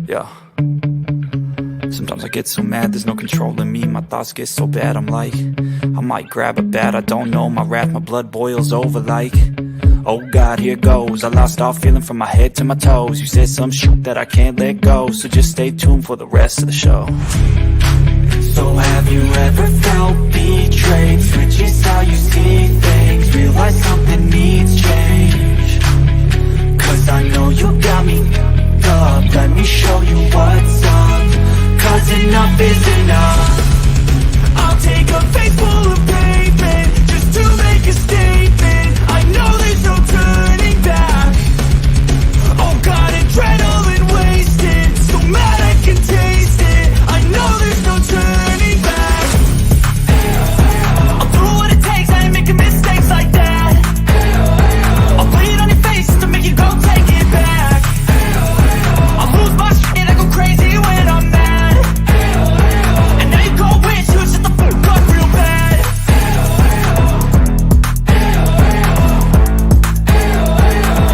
Yeah. Sometimes I get so mad, there's no controlling me. My thoughts get so bad, I'm like, I might grab a bat, I don't know. My wrath, my blood boils over like, oh God, here goes. I lost all feeling from my head to my toes. You said some shit that I can't let go, so just stay tuned for the rest of the show. So have you ever felt betrayed? Switches how you see things, realize something needs change. Cause I know you got me up, let me show you what's up. Cause enough is enough. I'll take a face full of pavement just to make a statement. I know there's no turning back. Oh God, adrenaline wasted, so mad I can taste it. I know there's no turning back. I'll do what it takes, I ain't making mistakes like that. I'll put it on your face to make you go take it back. I'll lose my shit, I go crazy when I'm mad. And now you go wish you shut the fuck up real bad.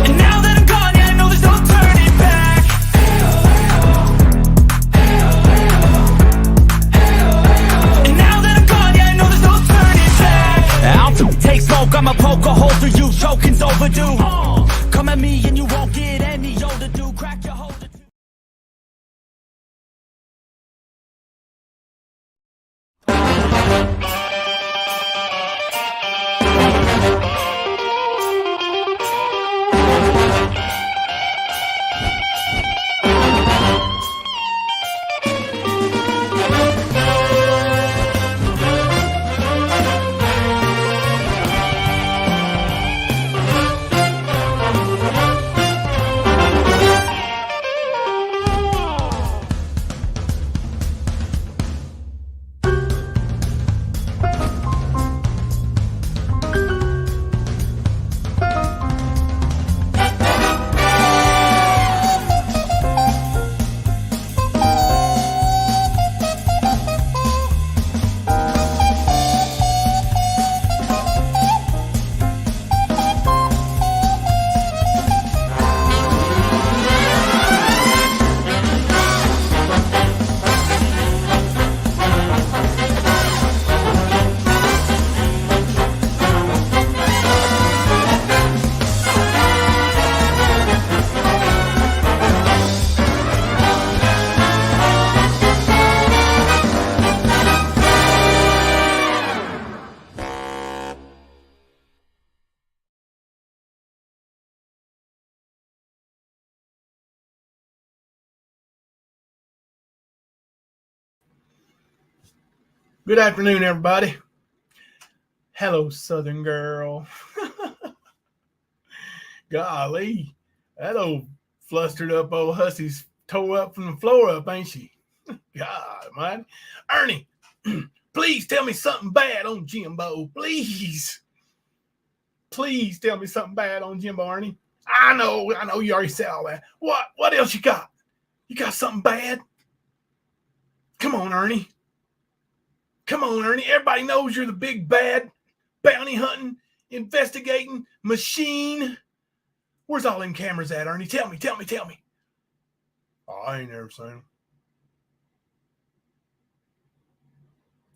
And now that I'm gone, yeah, I know there's no turning back. And now that I'm gone, yeah, I know there's no turning back. I'll take smoke, I'ma poke a hole through you, choking's overdue. Come at me and you won't get any older, dude. Crack your holder. Good afternoon, everybody. Hello, Southern girl. Golly, that old flustered up old hussy's tore up from the floor up, ain't she? God, man. Ernie, please tell me something bad on Jimbo. Please. Please tell me something bad on Jimbo, Ernie. I know you already said all that. What else you got? You got something bad? Come on, Ernie. Come on, Ernie. Everybody knows you're the big bad bounty hunting, investigating machine. Where's all them cameras at, Ernie? Tell me. Oh, I ain't never seen them.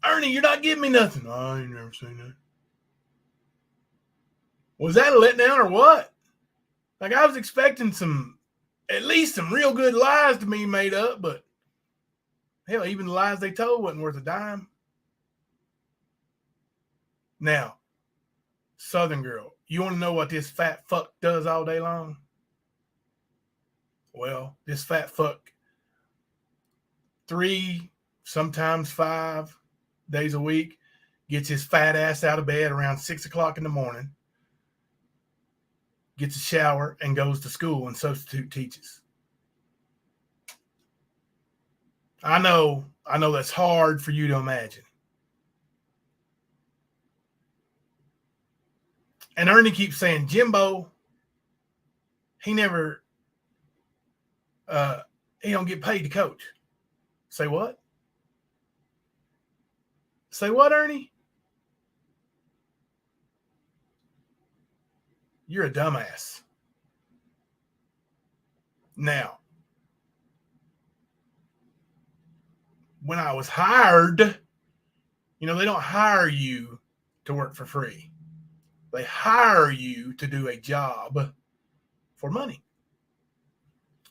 Ernie, you're not giving me nothing. Oh, I ain't never seen that. Was that a letdown or what? Like, I was expecting at least some real good lies to be made up, but hell, even the lies they told wasn't worth a dime. Now, Southern girl, you want to know what this fat fuck does all day long? Well, this fat fuck 3, sometimes 5 days a week gets his fat ass out of bed around 6 o'clock in the morning, gets a shower, and goes to school and substitute teaches. I know that's hard for you to imagine. And Ernie keeps saying, Jimbo, he never, he don't get paid to coach. Say what? Say what, Ernie? You're a dumbass. Now, when I was hired, you know, they don't hire you to work for free. They hire you to do a job for money.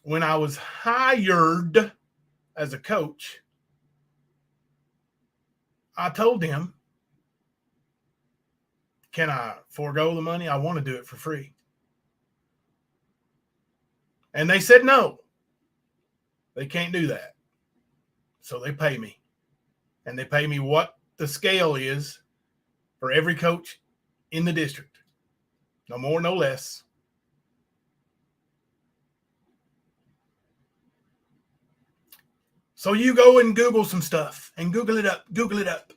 When I was hired as a coach, I told them, can I forego the money? I want to do it for free. And they said no. They can't do that. So they pay me. And they pay me what the scale is for every coach in the district. No more, no less. So you go and Google some stuff and Google it up. Google it up.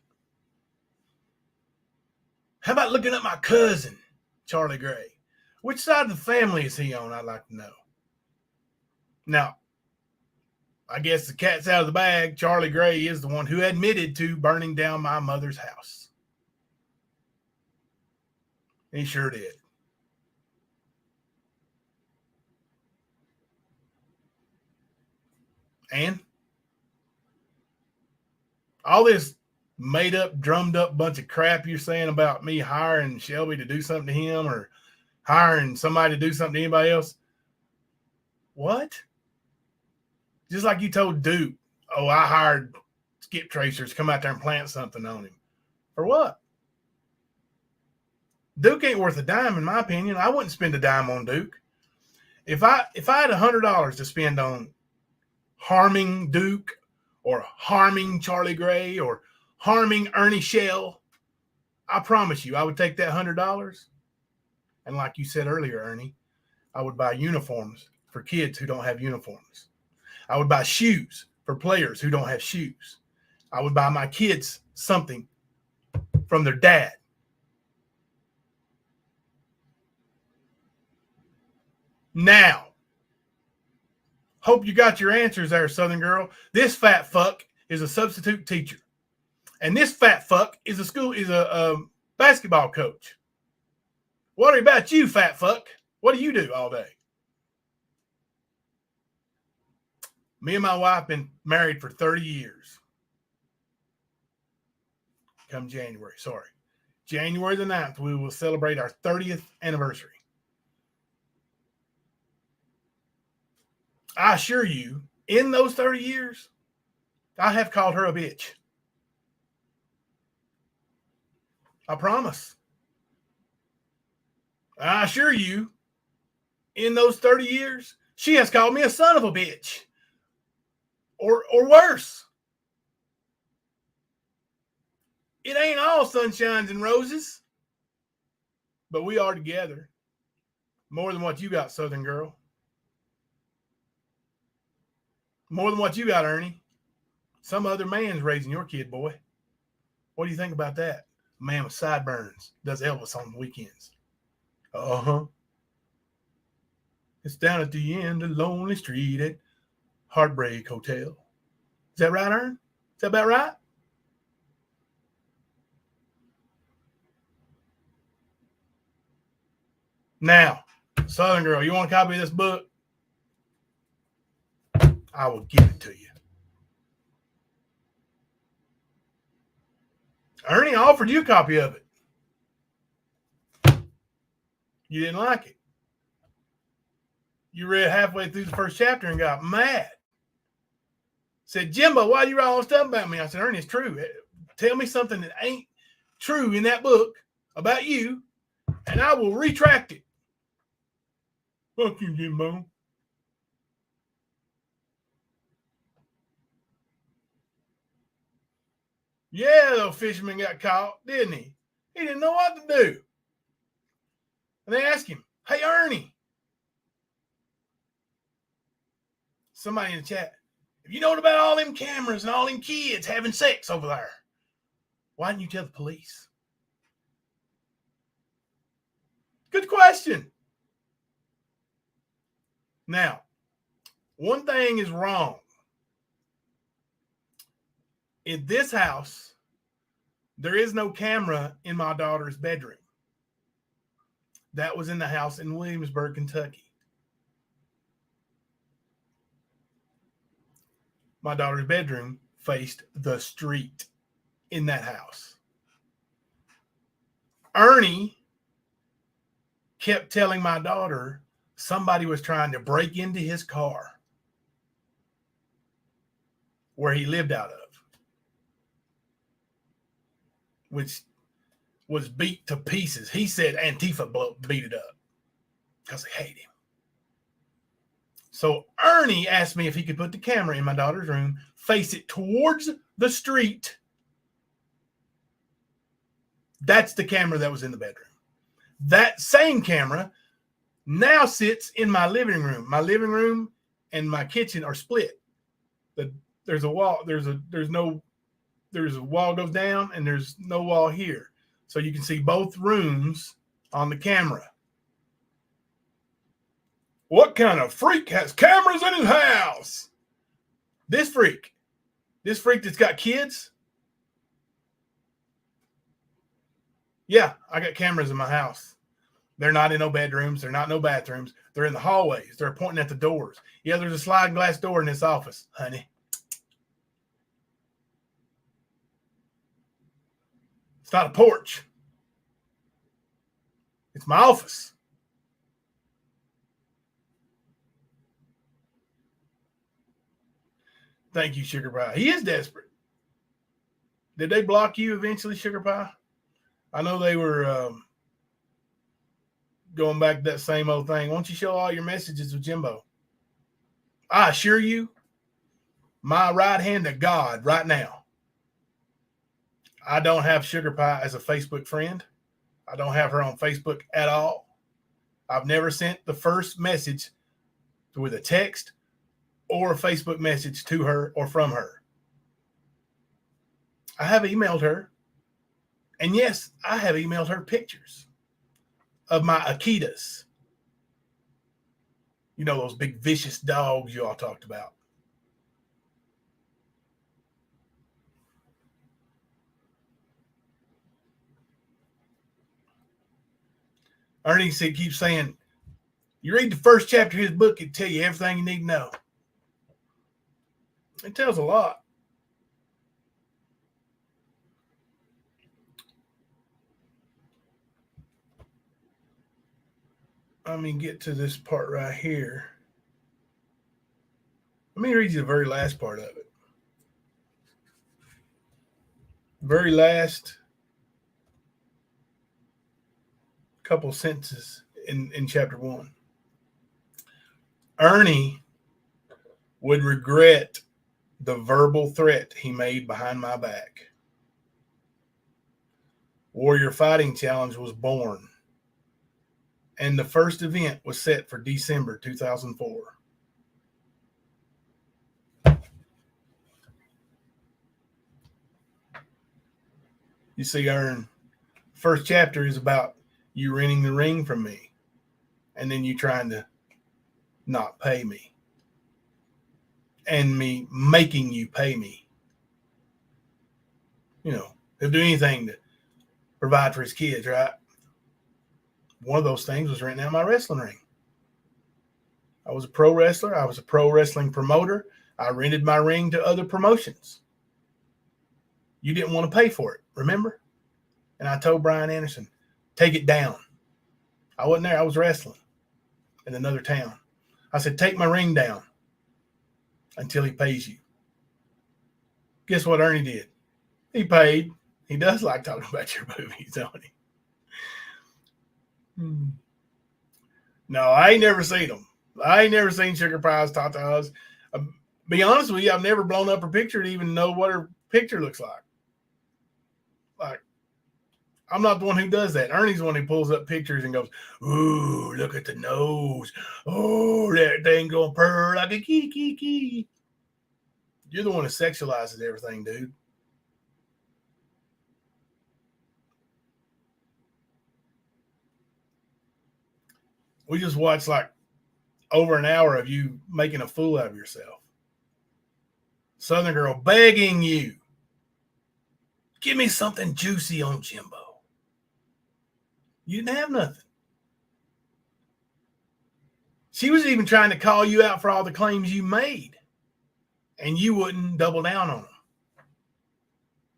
How about looking up my cousin, Charlie Gray? Which side of the family is he on? I'd like to know. Now, I guess the cat's out of the bag. Charlie Gray is the one who admitted to burning down my mother's house. He sure did. And all this made up, drummed up bunch of crap you're saying about me hiring Shelby to do something to him or hiring somebody to do something to anybody else. What? Just like you told Duke, oh, I hired skip tracers to come out there and plant something on him. For what? Duke ain't worth a dime, in my opinion. I wouldn't spend a dime on Duke. If I had $100 to spend on harming Duke or harming Charlie Gray or harming Ernie Shell, I promise you, I would take that $100. And like you said earlier, Ernie, I would buy uniforms for kids who don't have uniforms. I would buy shoes for players who don't have shoes. I would buy my kids something from their dad. Now, hope you got your answers there, Southern Girl. This fat fuck is a substitute teacher. And this fat fuck is a basketball coach. What about you, fat fuck? What do you do all day? Me and my wife been married for 30 years. Come January, January the 9th, we will celebrate our 30th anniversary. I assure you, in those 30 years, I have called her a bitch. I promise. I assure you, in those 30 years, she has called me a son of a bitch. Or worse. It ain't all sunshines and roses. But we are together. More than what you got, Southern Girl. More than what you got, Ernie. Some other man's raising your kid, boy. What do you think about that? A man with sideburns does Elvis on the weekends. Uh-huh. It's down at the end of Lonely Street at Heartbreak Hotel. Is that right, Ern? Is that about right? Now, Southern Girl, you want a copy of this book? I will give it to you. Ernie offered you a copy of it. You didn't like it. You read halfway through the first chapter and got mad. Said, Jimbo, why you write all this stuff about me? I said, Ernie, it's true. Tell me something that ain't true in that book about you, and I will retract it. Fuck you, Jimbo. Yeah, the fisherman got caught, didn't he? He didn't know what to do. And they asked him, hey, Ernie. Somebody in the chat, if you know about all them cameras and all them kids having sex over there, why didn't you tell the police? Good question. Now, one thing is wrong. In this house, there is no camera in my daughter's bedroom. That was in the house in Williamsburg, Kentucky. My daughter's bedroom faced the street in that house. Ernie kept telling my daughter somebody was trying to break into his car where he lived out of, which was beat to pieces. He said Antifa beat it up because they hate him. So Ernie asked me if he could put the camera in my daughter's room, face it towards the street. That's the camera that was in the bedroom. That same camera now sits in my living room. My living room and my kitchen are split. There's a wall. There's a wall goes down and there's no wall here. So you can see both rooms on the camera. What kind of freak has cameras in his house? This freak that's got kids. Yeah, I got cameras in my house. They're not in no bedrooms. They're not in no bathrooms. They're in the hallways. They're pointing at the doors. Yeah, there's a sliding glass door in this office, honey. It's not a porch. It's my office. Thank you, Sugar Pie. He is desperate. Did they block you eventually, Sugar Pie? I know they were going back to that same old thing. Why don't you show all your messages with Jimbo? I assure you, my right hand to God right now, I don't have Sugar Pie as a Facebook friend. I don't have her on Facebook at all. I've never sent the first message with a text or a Facebook message to her or from her. I have emailed her. And yes, I have emailed her pictures of my Akitas. You know, those big vicious dogs you all talked about. Ernie keeps saying, you read the first chapter of his book, it'll tell you everything you need to know. It tells a lot. Let me get to this part right here. Let me read you the very last part of it. Very last couple sentences in chapter 1. Ernie would regret the verbal threat he made behind my back. Warrior Fighting Challenge was born, and the first event was set for December 2004. You see, Ern, first chapter is about you renting the ring from me, and then you trying to not pay me, and me making you pay me. You know, he'll do anything to provide for his kids, right? One of those things was renting out my wrestling ring. I was a pro wrestler. I was a pro wrestling promoter. I rented my ring to other promotions. You didn't want to pay for it, remember? And I told Brian Anderson, take it down. I wasn't there. I was wrestling in another town. I said, take my ring down until he pays you. Guess what Ernie did? He paid. He does like talking about your movies, don't he? No, I ain't never seen them. I ain't never seen Sugar Pie's tatas. Be honest with you, I've never blown up her picture to even know what her picture looks like. Like, I'm not the one who does that. Ernie's the one who pulls up pictures and goes, ooh, look at the nose. Oh, that thing going purr like a key. You're the one who sexualizes everything, dude. We just watched like over an hour of you making a fool out of yourself. Southern girl begging you, give me something juicy on Jimbo. You didn't have nothing. She was even trying to call you out for all the claims you made, and you wouldn't double down on them.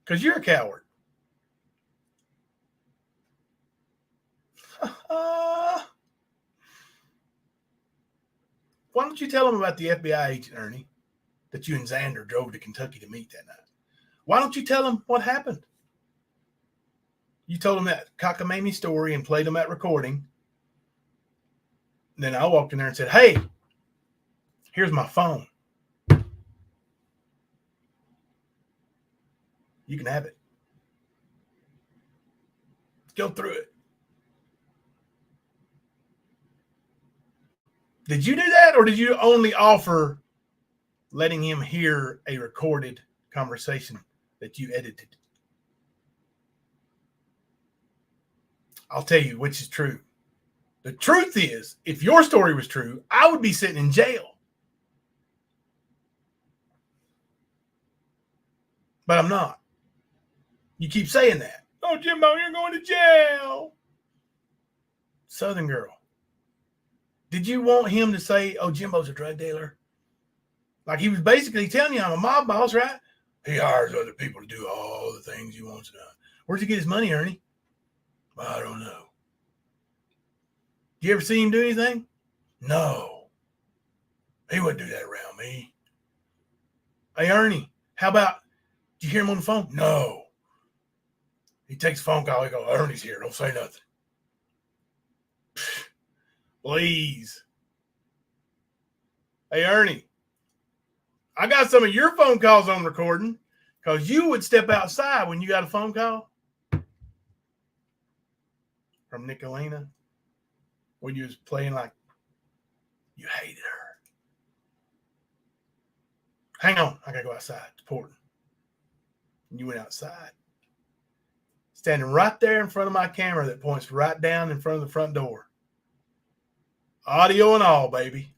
Because you're a coward. Why don't you tell him about the FBI agent, Ernie, that you and Xander drove to Kentucky to meet that night? Why don't you tell him what happened? You told him that cockamamie story and played him that recording. And then I walked in there and said, hey, here's my phone. You can have it. Let's go through it. Did you do that, or did you only offer letting him hear a recorded conversation that you edited? I'll tell you which is true. The truth is, if your story was true, I would be sitting in jail. But I'm not. You keep saying that. Oh, Jimbo, you're going to jail. Southern girl. Did you want him to say, oh, Jimbo's a drug dealer? Like he was basically telling you, I'm a mob boss, right? He hires other people to do all the things he wants to do. Where'd you get his money, Ernie? I don't know. You ever see him do anything? No. He wouldn't do that around me. Hey, Ernie, how about, did you hear him on the phone? No. He takes a phone call. He goes, Ernie's here. Don't say nothing. Please. Hey, Ernie, I got some of your phone calls on recording because you would step outside when you got a phone call from Nicolina when you was playing like you hated her. Hang on. I got to go outside. It's important. And you went outside. Standing right there in front of my camera that points right down in front of the front door. Audio and all, baby.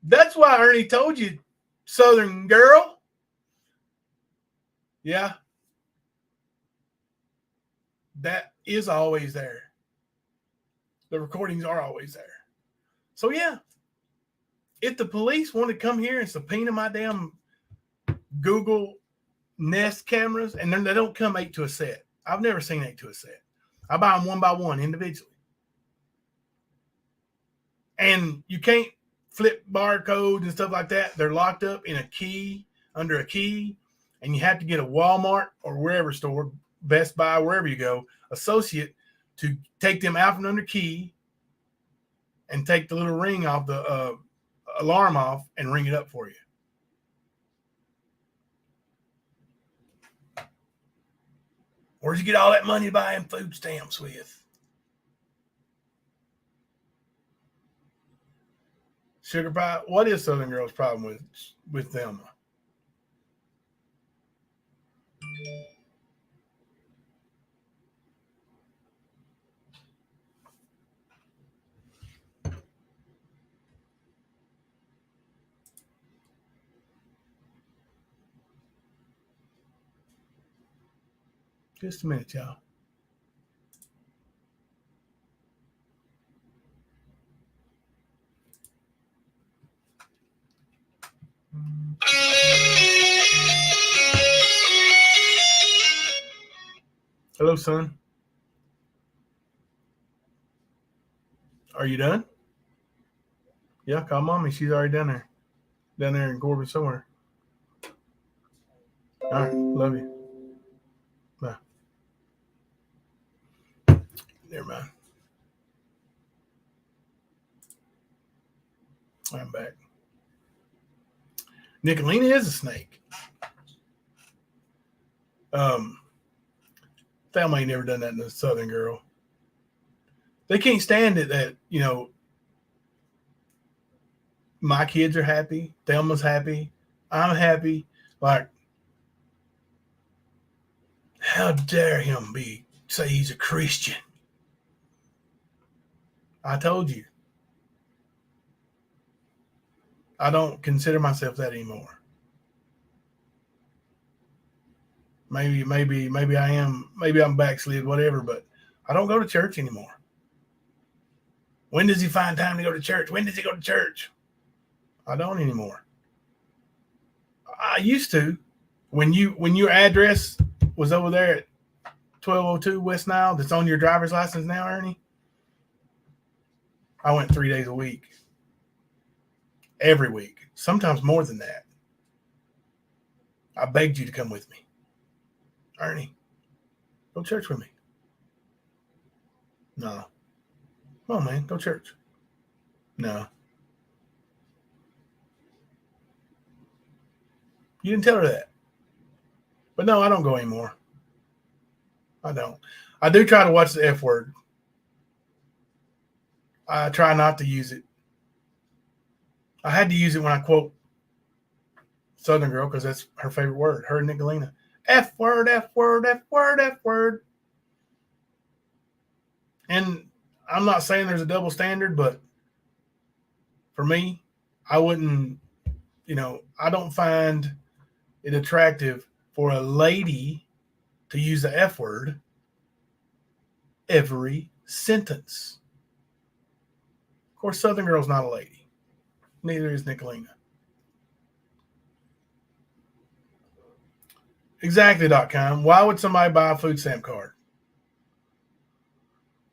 That's why Ernie told you, Southern girl. Yeah. That is always there. The recordings are always there. So, yeah. If the police want to come here and subpoena my damn Google Nest cameras, and then they don't come 8 to a set. I've never seen 8 to a set. I buy them one by one individually. And you can't flip barcodes and stuff like that. They're locked up in a key, under a key, and you have to get a Walmart or wherever store, Best Buy, wherever you go, associate to take them out from under key and take the little ring off the alarm off and ring it up for you. Where'd you get all that money buying food stamps with? Sugar pie? What is Southern Girl's problem with them? Just a minute, y'all. Hello, son. Are you done? Yeah, call mommy. She's already down there. Down there in Corbin somewhere. All right. Love you. Bye. Never mind. I'm back. Nicolina is a snake. Family ain't never done that to a Southern girl. They can't stand it that, you know, my kids are happy. Thelma's happy. I'm happy. Like, how dare him say he's a Christian? I told you. I don't consider myself that anymore. Maybe I am. Maybe I'm backslid, whatever. But I don't go to church anymore. When does he find time to go to church? When does he go to church? I don't anymore. I used to. When your address was over there at 1202 West Nile, that's on your driver's license now, Ernie, I went 3 days a week. Every week. Sometimes more than that. I begged you to come with me. Ernie, go to church with me. No. Come on, man, go to church. No. You didn't tell her that. But no, I don't go anymore. I don't. I do try to watch the F word. I try not to use it. I had to use it when I quote Southern Girl because that's her favorite word. Her and Nicolina. F word, F word, F word, F word. And I'm not saying there's a double standard, but for me, I wouldn't, I don't find it attractive for a lady to use the F word every sentence. Of course, Southern Girl's not a lady. Neither is Nicolina. Exactly.com. Why would somebody buy a food stamp card?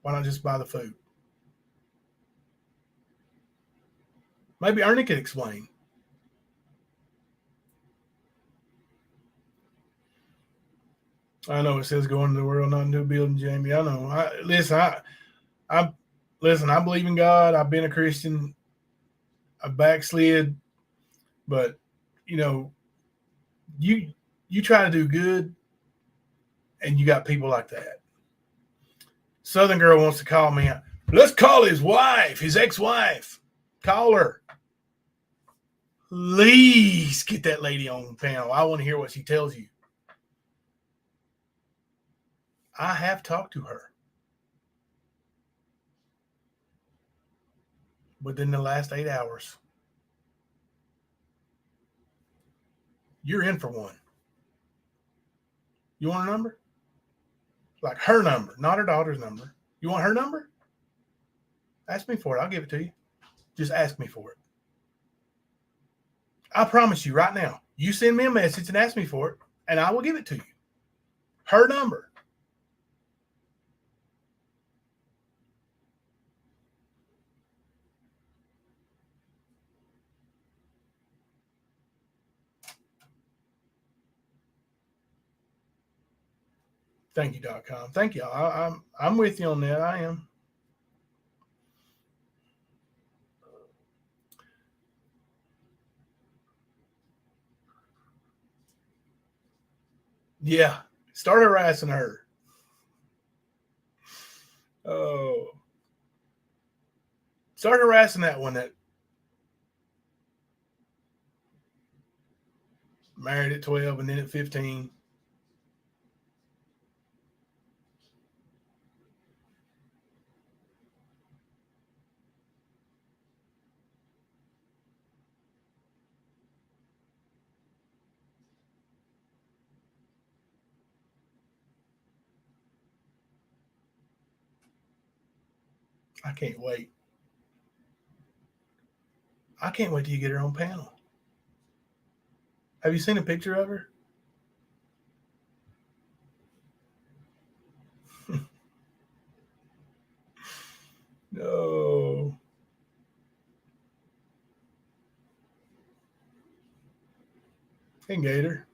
Why not just buy the food? Maybe Ernie could explain. I know it says go into the world, not into a building, Jamie. I know. I believe in God. I've been a Christian. I backslid, but you try to do good, and you got people like that. Southern Girl wants to call me. Let's call his wife, his ex-wife. Call her. Please get that lady on the panel. I want to hear what she tells you. I have talked to her within the last 8 hours. You're in for one. You want her number? Like her number, not her daughter's number. You want her number? Ask me for it. I'll give it to you. Just ask me for it. I promise you right now, you send me a message and ask me for it, and I will give it to you. Her number. Thank you.com. Thank you. I'm with you on that. I am. Yeah. Start harassing her. Oh. Start harassing that one that married at 12 and then at 15. I can't wait. I can't wait till you get her on panel. Have you seen a picture of her? No. Hey, Gator.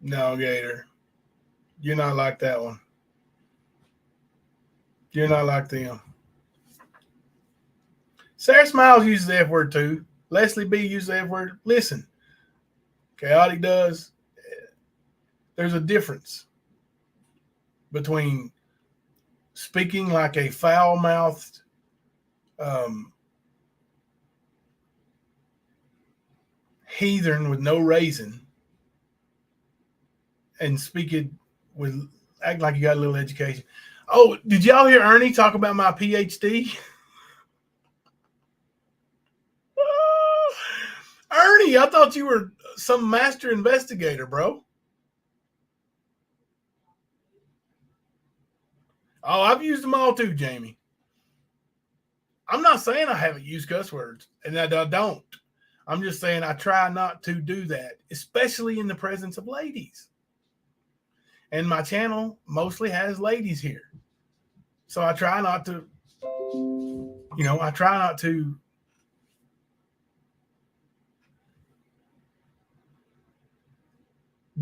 No, Gator. You're not like that one. You're not like them. Sarah Smiles uses the F word too. Leslie B uses the F word. Listen, Chaotic does. There's a difference between speaking like a foul-mouthed heathen with no raisin and speaking with act like you got a little education. Oh, did y'all hear Ernie talk about my PhD? Ernie, I thought you were some master investigator, bro. Oh, I've used them all too, Jamie. I'm not saying I haven't used cuss words, and I don't. I'm just saying I try not to do that, especially in the presence of ladies. And my channel mostly has ladies here. So I try not to,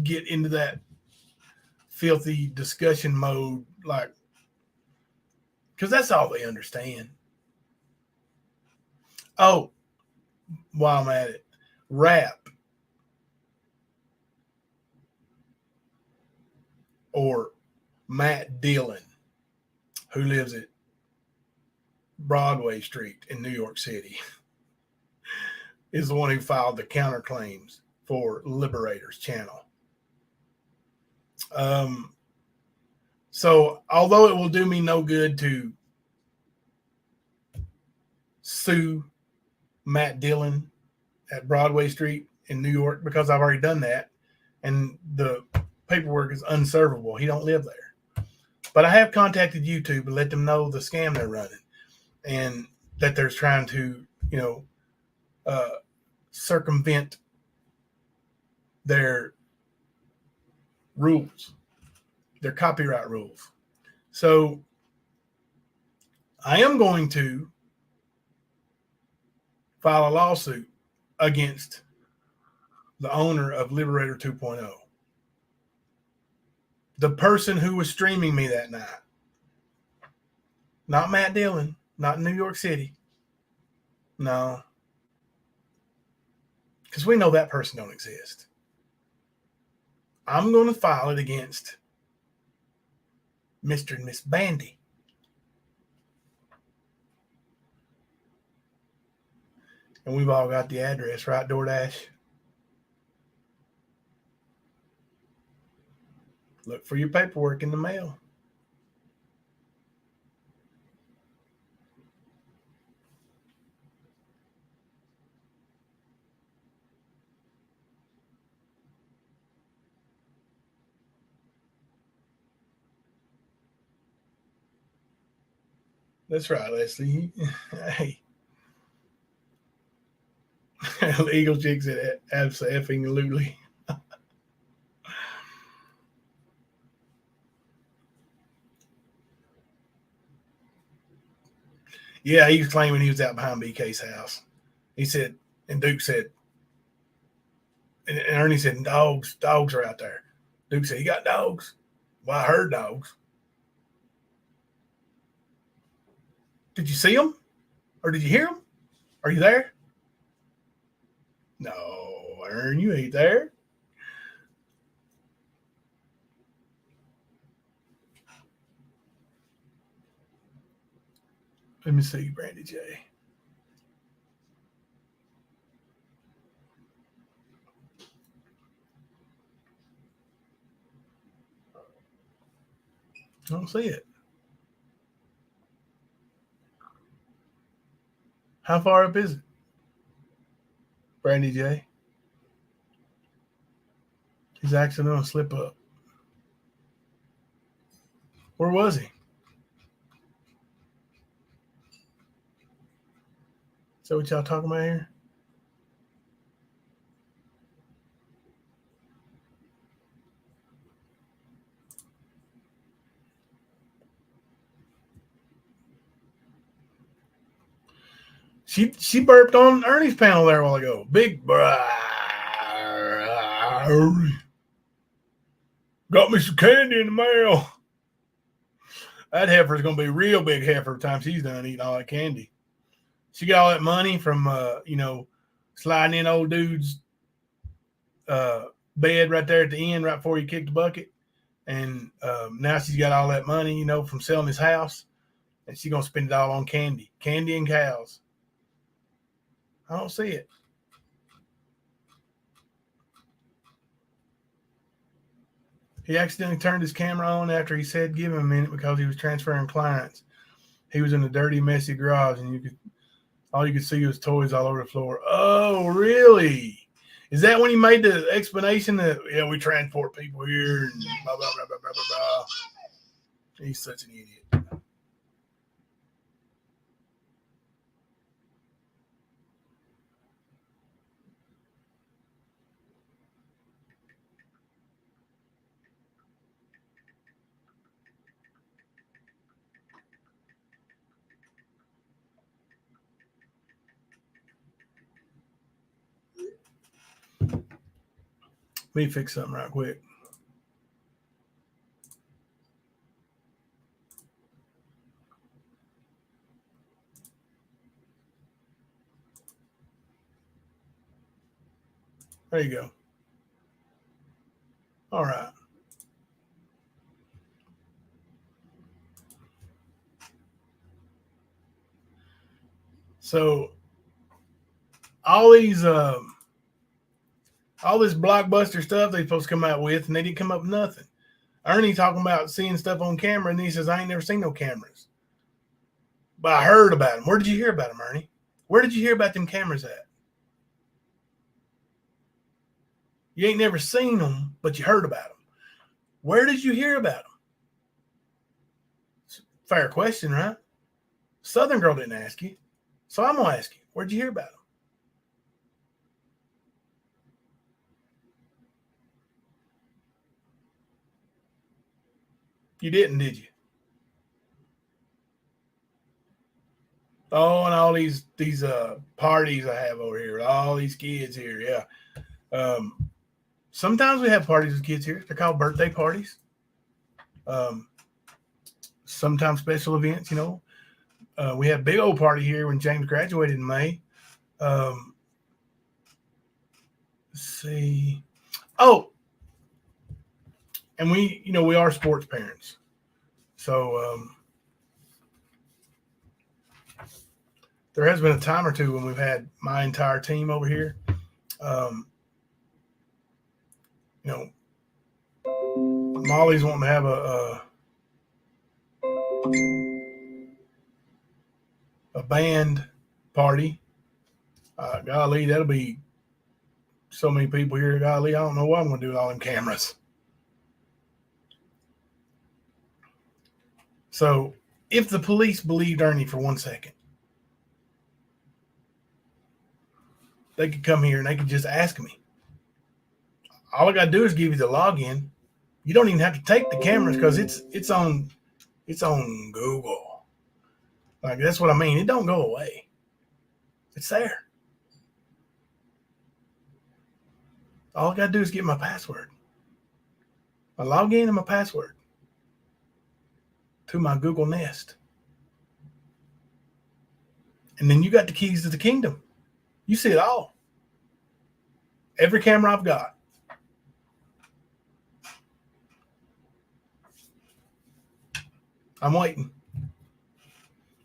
get into that filthy discussion mode, like, because that's all they understand. Oh, while I'm at it, rap or Matt Dillon, who lives at Broadway Street in New York City, is the one who filed the counterclaims for Liberator's channel. So although it will do me no good to sue Matt Dillon at Broadway Street in New York, because I've already done that, and the paperwork is unservable. He don't live there. But I have contacted YouTube and let them know the scam they're running, and that they're trying to, circumvent their rules, their copyright rules. So I am going to file a lawsuit against the owner of Liberator 2.0. The person who was streaming me that night. Not Matt Dillon, not in New York City. No. Because we know that person don't exist. I'm going to file it against Mr. and Miss Bandy. And we've all got the address, right, DoorDash? Look for your paperwork in the mail. That's right, Leslie. Hey. Eagle Chick said absolutely. Yeah, he was claiming he was out behind BK's house. He said, and Duke said, and Ernie said, dogs are out there. Duke said, you got dogs? Well, I heard dogs. Did you see them? Or did you hear them? Are you there? No, Ernie, you ain't there. Let me see, Brandy J. I don't see it. How far up is it? Brandy J. He's actually going to slip up. Where was he? Is that what y'all talking about here? She burped on Ernie's panel there a while ago. Big got me some candy in the mail. That heifer's gonna be a real big heifer by the time she's done eating all that candy. She got all that money from sliding in old dude's bed right there at the end, right before he kicked the bucket. And now she's got all that money, from selling his house, and she's gonna spend it all on candy and cows. I don't see it. He accidentally turned his camera on after he said give him a minute because he was transferring clients. He was in a dirty, messy garage, and all you could see was toys all over the floor. Oh, really? Is that when he made the explanation that, we transport people here and blah, blah, blah, blah, blah, blah, blah? He's such an idiot. Let me fix something right quick. There you go. All right. So all this blockbuster stuff they supposed to come out with, and they didn't come up with nothing. Ernie talking about seeing stuff on camera, and he says, I ain't never seen no cameras. But I heard about them. Where did you hear about them, Ernie? Where did you hear about them cameras at? You ain't never seen them, but you heard about them. Where did you hear about them? Fair question, right? Southern girl didn't ask you. So I'm going to ask you, where'd you hear about them? You didn't, did you? Oh, and all these parties I have over here, all these kids here, yeah. Sometimes we have parties with kids here. They're called birthday parties. Sometimes special events, you know. We had a big old party here when James graduated in May. Let's see. Oh, and we are sports parents. So there has been a time or two when we've had my entire team over here. Molly's wanting to have a band party. Golly, that'll be so many people here. Golly, I don't know what I'm going to do with all them cameras. So if the police believed Ernie for 1 second, they could come here and they could just ask me. All I got to do is give you the login. You don't even have to take the cameras because it's on Google. Like, that's what I mean. It don't go away. It's there. All I got to do is get my password. My login and my password to my Google Nest. And then you got the keys to the kingdom. You see it all. Every camera I've got. I'm waiting.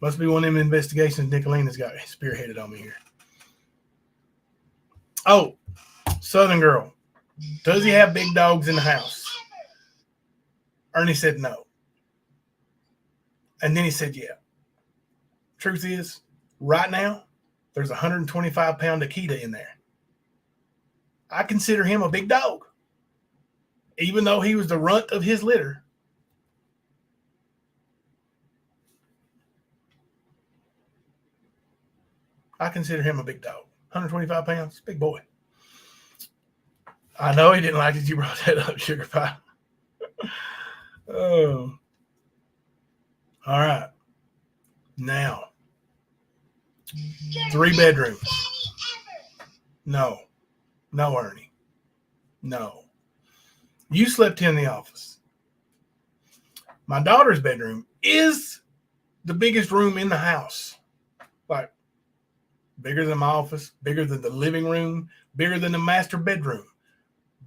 Must be one of them investigations Nicolina's got spearheaded on me here. Oh, Southern girl. Does he have big dogs in the house? Ernie said no. And then he said, yeah. Truth is, right now, there's a 125-pound Akita in there. I consider him a big dog. Even though he was the runt of his litter. I consider him a big dog. 125 pounds, big boy. I know he didn't like that you brought that up, Sugar Pie. Oh. All right. Now, 3 bedrooms. No. No, Ernie. No. You slept in the office. My daughter's bedroom is the biggest room in the house. Like, bigger than my office, bigger than the living room, bigger than the master bedroom,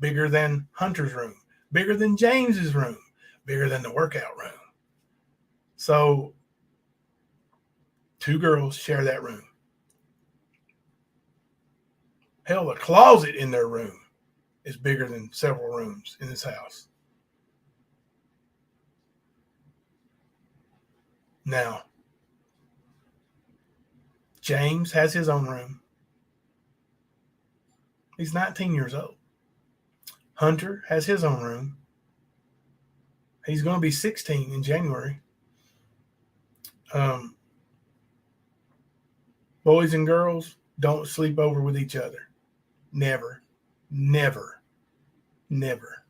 bigger than Hunter's room, bigger than James's room, bigger than the workout room. So 2 girls share that room. Hell, the closet in their room is bigger than several rooms in this house. Now, James has his own room. He's 19 years old. Hunter has his own room. He's going to be 16 in January. Boys and girls, don't sleep over with each other. Never, never, never.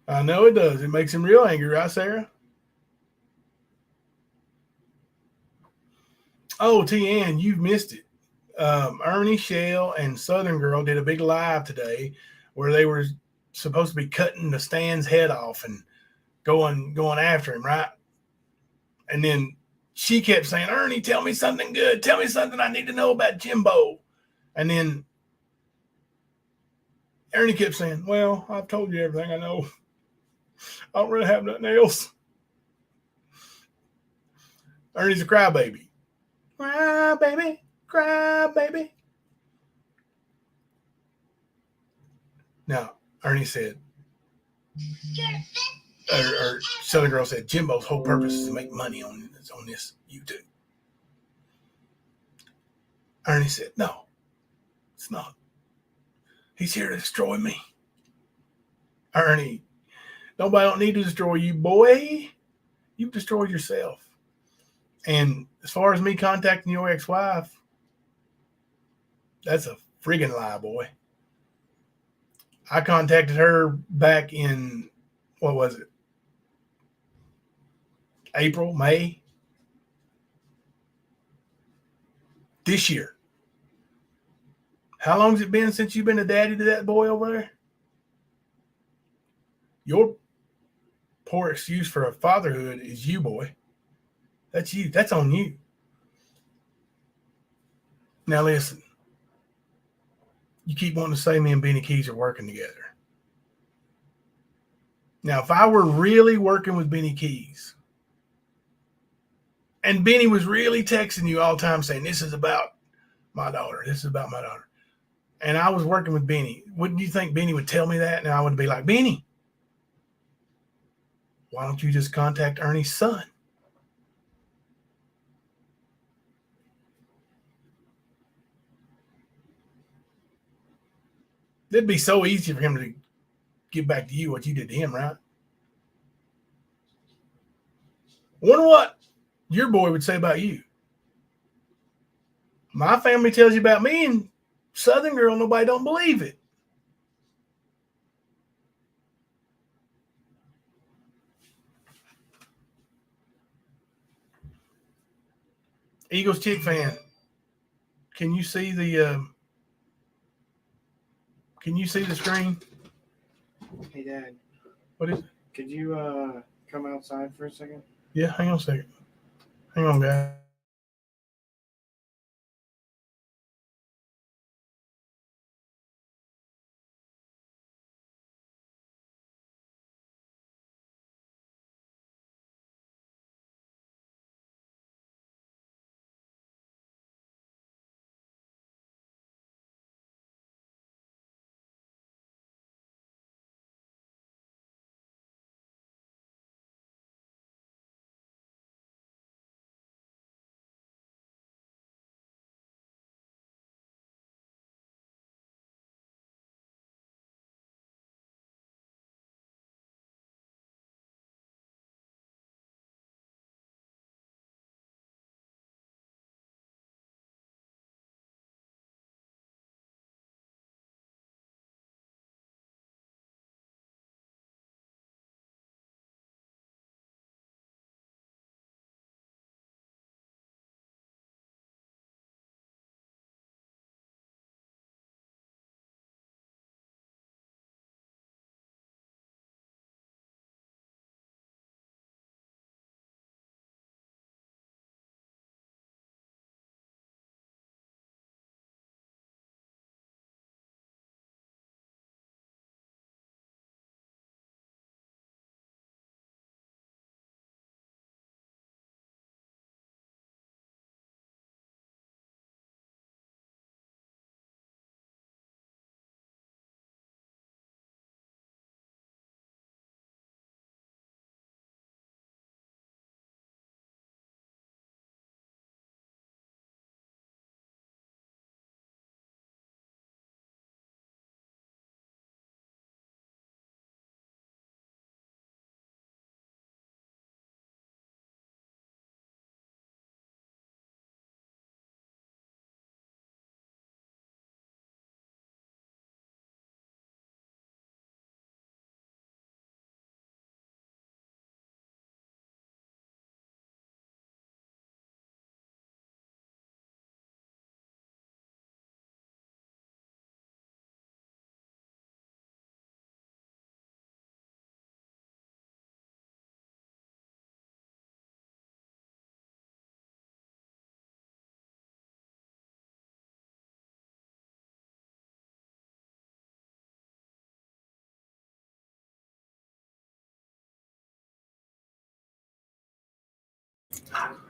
I know it does. It makes him real angry, right, Sarah? Oh, T.N., you've missed it. Ernie, Shell, and Southern Girl did a big live today where they were supposed to be cutting the Stan's head off and going after him, right? And then she kept saying, Ernie, tell me something good. Tell me something I need to know about Jimbo. And then Ernie kept saying, well, I've told you everything I know. I don't really have nothing else. Ernie's a crybaby. Cry, baby. Cry, baby. Now, Ernie said, or Southern Girl said, Jimbo's whole purpose is to make money on this YouTube. Ernie said, no, it's not. He's here to destroy me. Ernie, nobody don't need to destroy you, boy. You've destroyed yourself. And as far as me contacting your ex-wife, that's a friggin' lie, boy. I contacted her back in, what was it? April, May? This year. How long has it been since you've been a daddy to that boy over there? Your poor excuse for a fatherhood is you, boy. That's you. That's on you. Now listen. You keep wanting to say me and Benny Keys are working together. Now, if I were really working with Benny Keys, and Benny was really texting you all the time saying, this is about my daughter, this is about my daughter, and I was working with Benny, wouldn't you think Benny would tell me that? And I would be like, Benny, why don't you just contact Ernie's son? It'd be so easy for him to give back to you what you did to him, right? Wonder what your boy would say about you. My family tells you about me, and Southern Girl, nobody don't believe it. Eagles chick fan, can you see the screen? Hey, Dad. What is it? Could you come outside for a second? Yeah, hang on a second. Hang on, guys.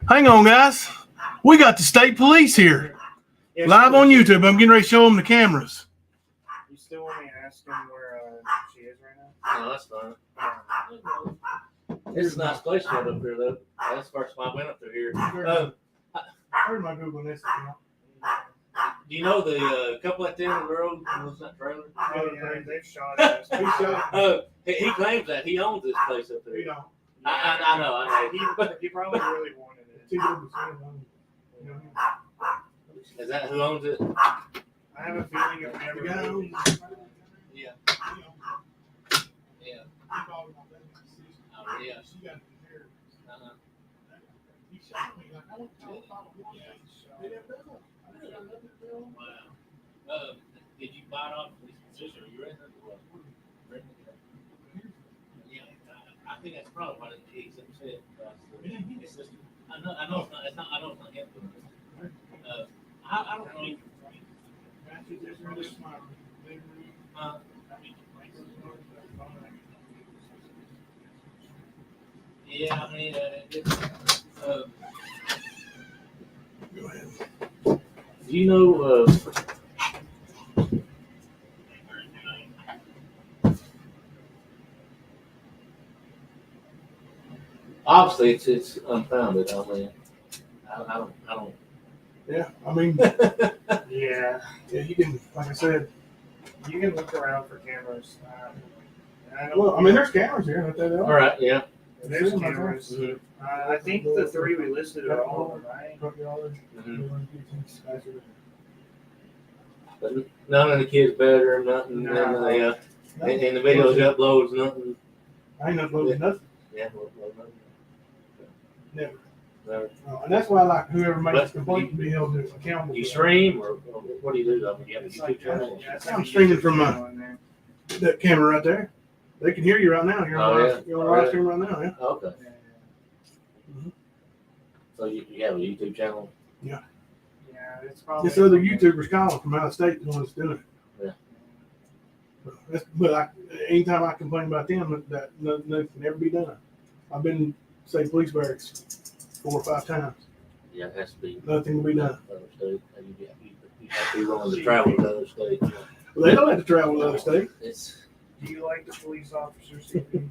Hang on, guys. We got the state police here. Yeah, Live on YouTube. I'm getting ready to show them the cameras. You still want me to ask him where she is right now? No, that's fine. It's a nice place right up here, though. That's the first time I went up through here. Where's my Google this? Do you know the couple at the end of the road who lives in that trailer? Oh, yeah, they've shot us. He shot. He claims that he owns this place up there. You know. I know. He probably really wanted it. Is that who owns it? I have a feeling it never moved. Yeah. Yeah. Oh, yeah. Wow. Did you buy it off this position? Are you ready? Yeah, I think that's probably why he accepted it. It's just, I know it's not him. I don't know. Yeah, I mean, Go ahead. do you know? Obviously, it's unfounded. I mean, I don't. Yeah, I mean, Yeah, you can, like I said. you can look around for cameras. Well, I mean, there's cameras here. Aren't there? All right, yeah. There's cameras. Mhm. I think the three we listed are all of them, right? But none of the kids' bedroom, nothing. No. None of the, and the videos uploads, nothing. I ain't uploading nothing. Yeah, upload nothing. Never. Never. And that's why I like whoever makes But a complaint to be held accountable. You for stream or what do you do? I mean, you have a It's YouTube like channel. I'm streaming from my- channel in there. that camera right there. They can hear you right now. You're on, Oh, live, yeah. you're on live stream right now. Yeah. Okay. Mhm. So you have a YouTube channel? Yeah, it's probably. This other YouTubers calling from out of state the ones doing it. Yeah. But anytime I complain about them, that nothing can ever be done. I've been say police barracks 4 or 5 times. Yeah, it has to be Nothing can be done. other state. You have to be willing to travel to other states. Well, they don't have to travel to other states. It's Do you like the police officers? CP?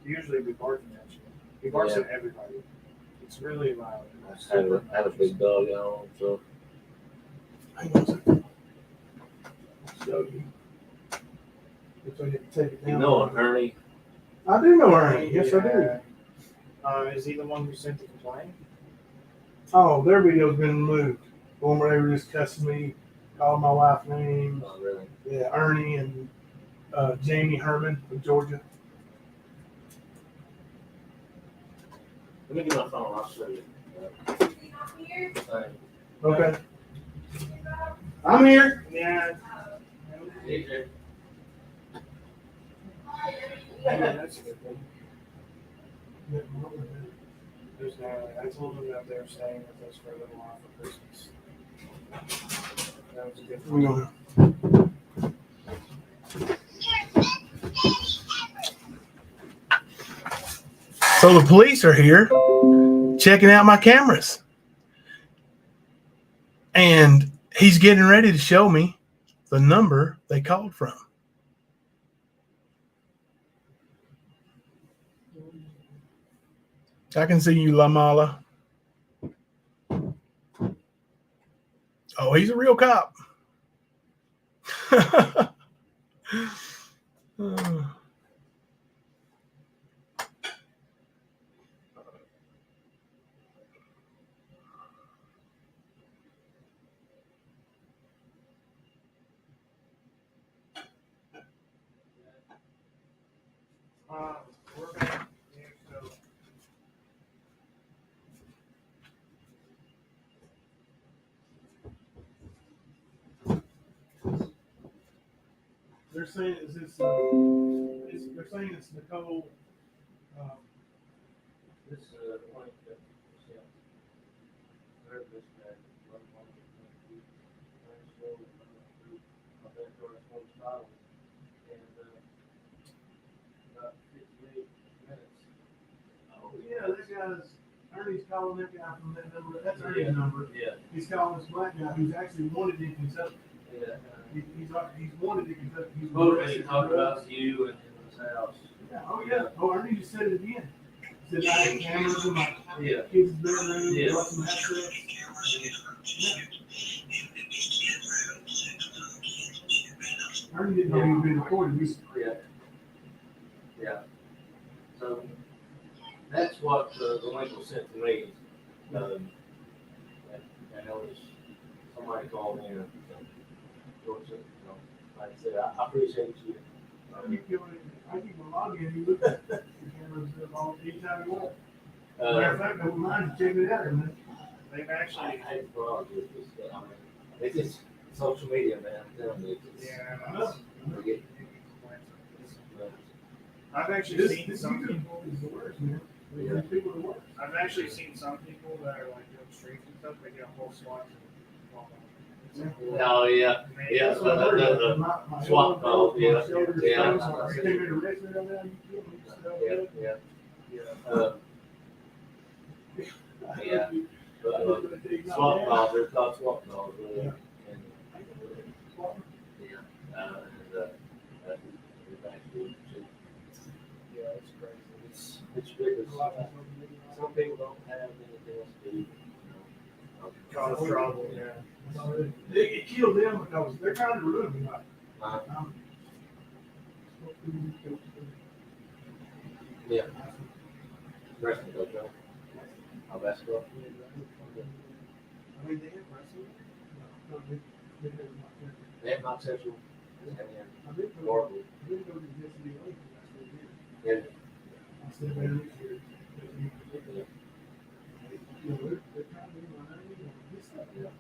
Usually be barking at you. He barks Yeah. at everybody. It's really loud. I have a big dog at home, so Hang on a second. Show you. If I get to take it you down. know Ernie. I do know Ernie. Yes, I do. Is he the one who sent the complaint? Oh, their video's been removed. One where they were just cussing me, calling my wife names. Oh, really? Yeah, Ernie and Jamie Herman from Georgia. Let me get my phone. I'll show you. Okay. I'm here. Yeah. Yeah. Yeah, that's a good thing. There's no, I told them that they were staying with us for a little while for Christmas. That was a good I'm gonna- So the police are here checking out my cameras. And he's getting ready to show me the number they called from. I can see you, La Mala. Oh, he's a real cop. We're back. Yeah, so They're saying is this? They're saying it's Nicole. This point that heard this guy. And about 58 minutes. Oh. guys, Ernie's calling that guy from that number. That's Ernie's number. Yeah. He's calling this black guy who's actually wanted in Kentucky. Yeah. He's wanted in Kentucky. He's Supposedly talked about you and his house. Yeah. Oh yeah. Oh, Ernie just said it again. He said I had cameras in my Yeah. kids' bedroom. Yeah. Got some access. Yeah. Ernie didn't know he was being recorded. Yeah. Yeah. So that's what the link was sent to me. And I noticed somebody called me and like I said, I appreciate you. I keep my log in. You look at the cameras all anytime you want. Matter of fact, I wouldn't mind checking it out. They've actually, It's just social media, man. I'm telling you, it's yeah, forget. I've actually This seen some YouTube people. is the worst, man. Yeah. These people are the worst. I've actually seen some people that are like doing streams and stuff. They get a whole SWAT team. Oh yeah, yeah. That's what I heard. The My swap call, yeah, shoulder yeah. stones, every time they arrest me on that, you kill me, stuff. yeah. Yeah. Swap calls, they're called swap calls. Really. Yeah. And, Yeah, it's crazy. it's because some people don't have anything else to do. You know. Cause trouble, yeah. It killed them because they're trying to ruin me. Like, Uh, I'm- yeah. Wrestling, don't you? How basketball? I mean, they have wrestling. No, they have not. They have not sexual. I did go Horrible. to the yesterday. I still did. Yeah. I still there this year. You know, they're trying to do my name and this stuff. Yeah.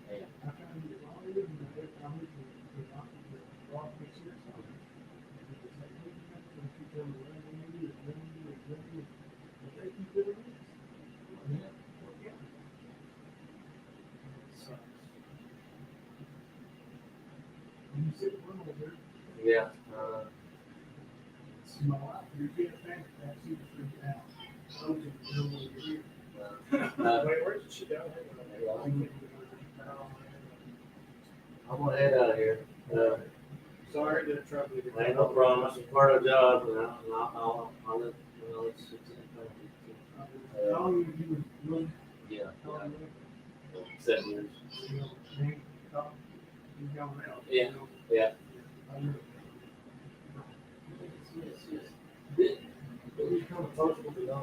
Yeah. I'm trying to get all of it, and I'm with the rock this year. So it's like, hey, you keep telling me what I'm going to do, it's going to do, it's going to do. But they keep doing this. Yeah. When you sit one over there, Yeah. it's my wife, you're getting a fan, that's super freaked out. I don't think you know what you're here. Wait, where did she go? I'm gonna head out of here. Sorry to trouble you. Ain't no problem. It's part of the job, and I'll let you know it's How long you were willing yeah. to talk to me? 7 years. You know, man, talk, you going out. Yeah. You know, Yeah. I know. Yes. You become approachable to know.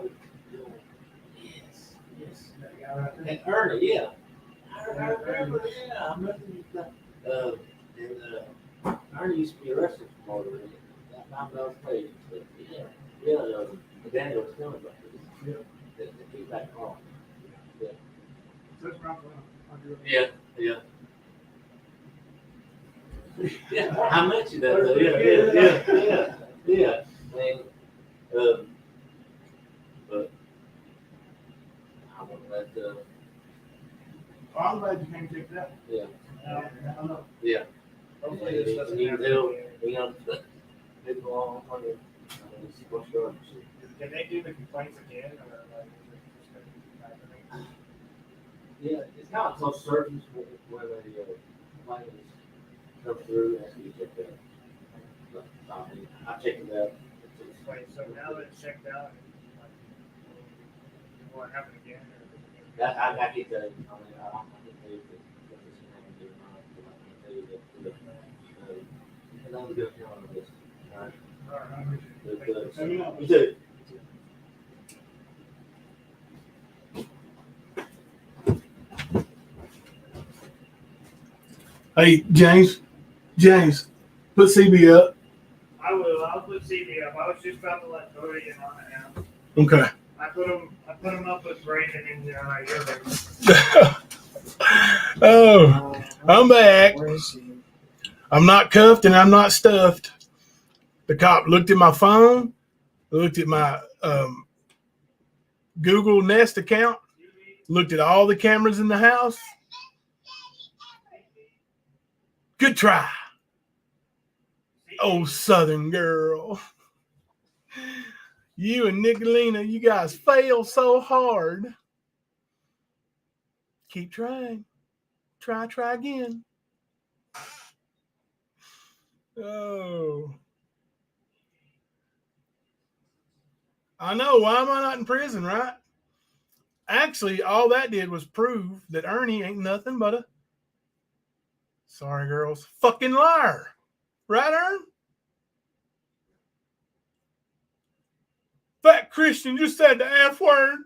Yes. That guy right there. And Ernie, yeah. I remember, yeah. I'm nothing. Ernie used to be arrested for murder. Got $9 paid. Yeah. Daniel was telling about this. Yeah. The feedback home. Yeah. That's right. I do it. Yeah. Yeah. I mentioned that. Though. Yeah. And, but I want that. Well, I'm glad you came check it out. Yeah. I know. Yeah. Hopefully this doesn't You happen know, again. you know, people on your, what's going on? Can they do the complaints again, or like, is it just gonna be happening? Yeah, it's kind of close searches when a complaint is come through and you check that. But, I mean, I checked it out. Wait, so now that it's checked out, like, will it happen again, or? That, I can't tell you. I mean, I can't tell you if it's happening or not. But I can tell you that, and I'm good on this. All right. All right. Let me know. You too. Hey, James, put CB up. I will, I'll put CB up. I was just about to let Cody in on it now. Okay. I put him up with Brandon and, your Oh, I'm back. I'm not cuffed and I'm not stuffed. The cop looked at my phone, looked at my Google Nest account, looked at all the cameras in the house. Good try. Oh, Southern girl. You and Nicolina, you guys fail so hard. Keep trying. Try again. Oh. I know. Why am I not in prison, right? Actually, all that did was prove that Ernie ain't nothing but a, sorry girls, fucking liar. Right, Ern? Fat Christian just said the F word.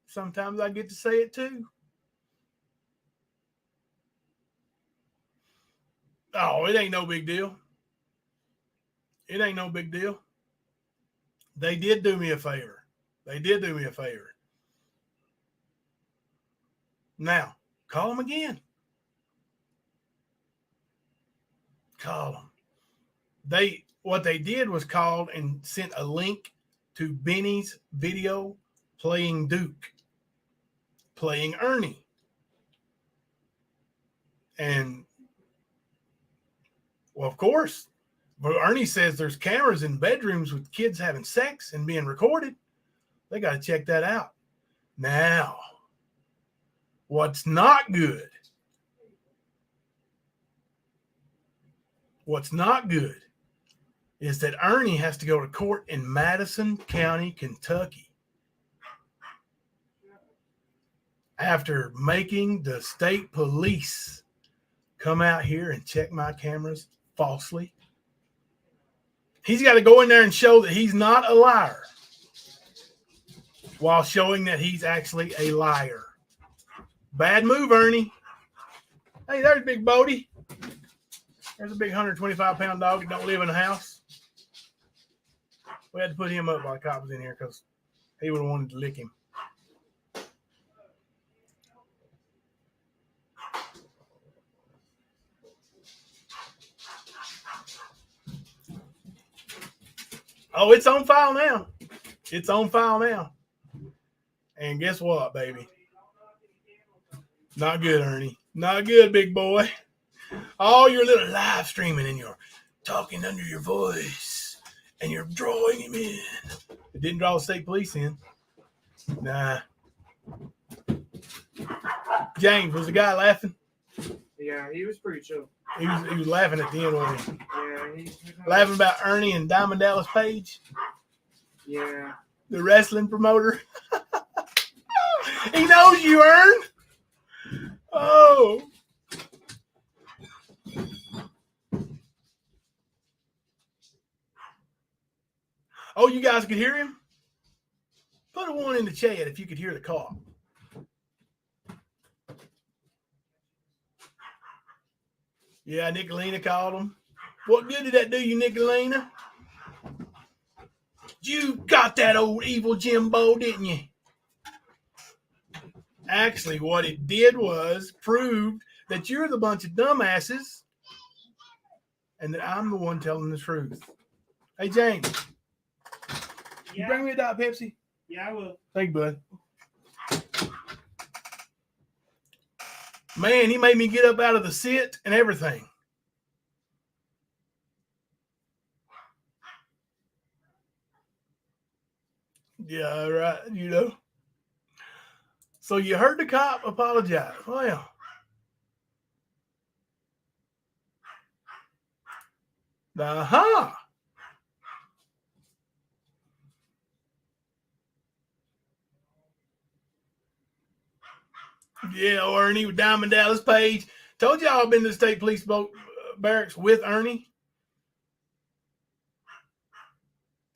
Sometimes I get to say it too. Oh, it ain't no big deal. It ain't no big deal. They did do me a favor. They did do me a favor. Now, call them again. Call them. What they did was called and sent a link to Benny's video playing Duke, playing Ernie. And, well, of course, but Ernie says there's cameras in bedrooms with kids having sex and being recorded. They got to check that out. Now, what's not good is that Ernie has to go to court in Madison County, Kentucky, after making the state police come out here and check my cameras falsely. He's got to go in there and show that he's not a liar while showing that he's actually a liar. Bad move, Ernie. Hey, there's Big Bodie. There's a big 125-pound dog that don't live in a house. We had to put him up while the cop was in here because he would have wanted to lick him. Oh, it's on file now. It's on file now. And guess what, baby? Not good, Ernie. Not good, big boy. All your little live streaming and you're talking under your voice and you're drawing him in. It didn't draw the state police in. Nah. James, was the guy laughing? Yeah, he was pretty chill. He was laughing at the end, wasn't he? Yeah, he Laughing about Ernie and Diamond Dallas Page, yeah. the wrestling promoter. He knows you, Ern. Oh. Oh, you guys could hear him? Put a one in the chat if you could hear the call. Yeah, Nicolina called him. What good did that do you, Nicolina? You got that old evil Jimbo, didn't you? Actually, what it did was proved that you're the bunch of dumbasses and that I'm the one telling the truth. Hey, James, you bring me a Diet Pepsi? Yeah, I will. Thank you, bud. Man, he made me get up out of the sit and everything. Yeah, right, you know. So you heard the cop apologize. Well, uh-huh. Yeah, Ernie with Diamond Dallas Page. Told y'all I've been to the state police barracks with Ernie.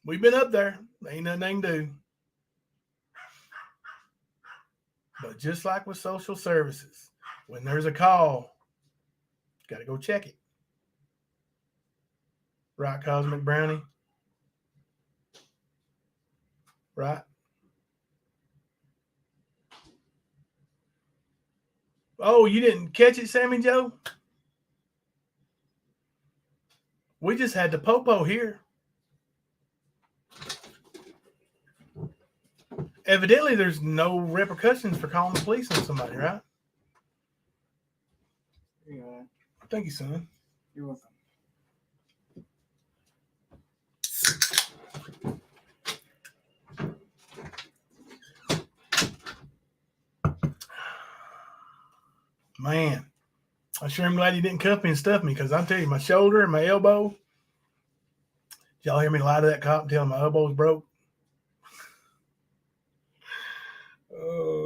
We've been up there. Ain't nothing they can do. But just like with social services, when there's a call, got to go check it. Right, Cosmic Brownie? Right? Oh, you didn't catch it, Sammy Joe? We just had the popo here. Evidently, there's no repercussions for calling the police on somebody, right? Yeah. Thank you, son. You're welcome. man, I sure am glad you didn't cuff me and stuff me, because I'm telling you, my shoulder and my elbow. Did y'all hear me lie to that cop and tell him my elbow was broke? Oh.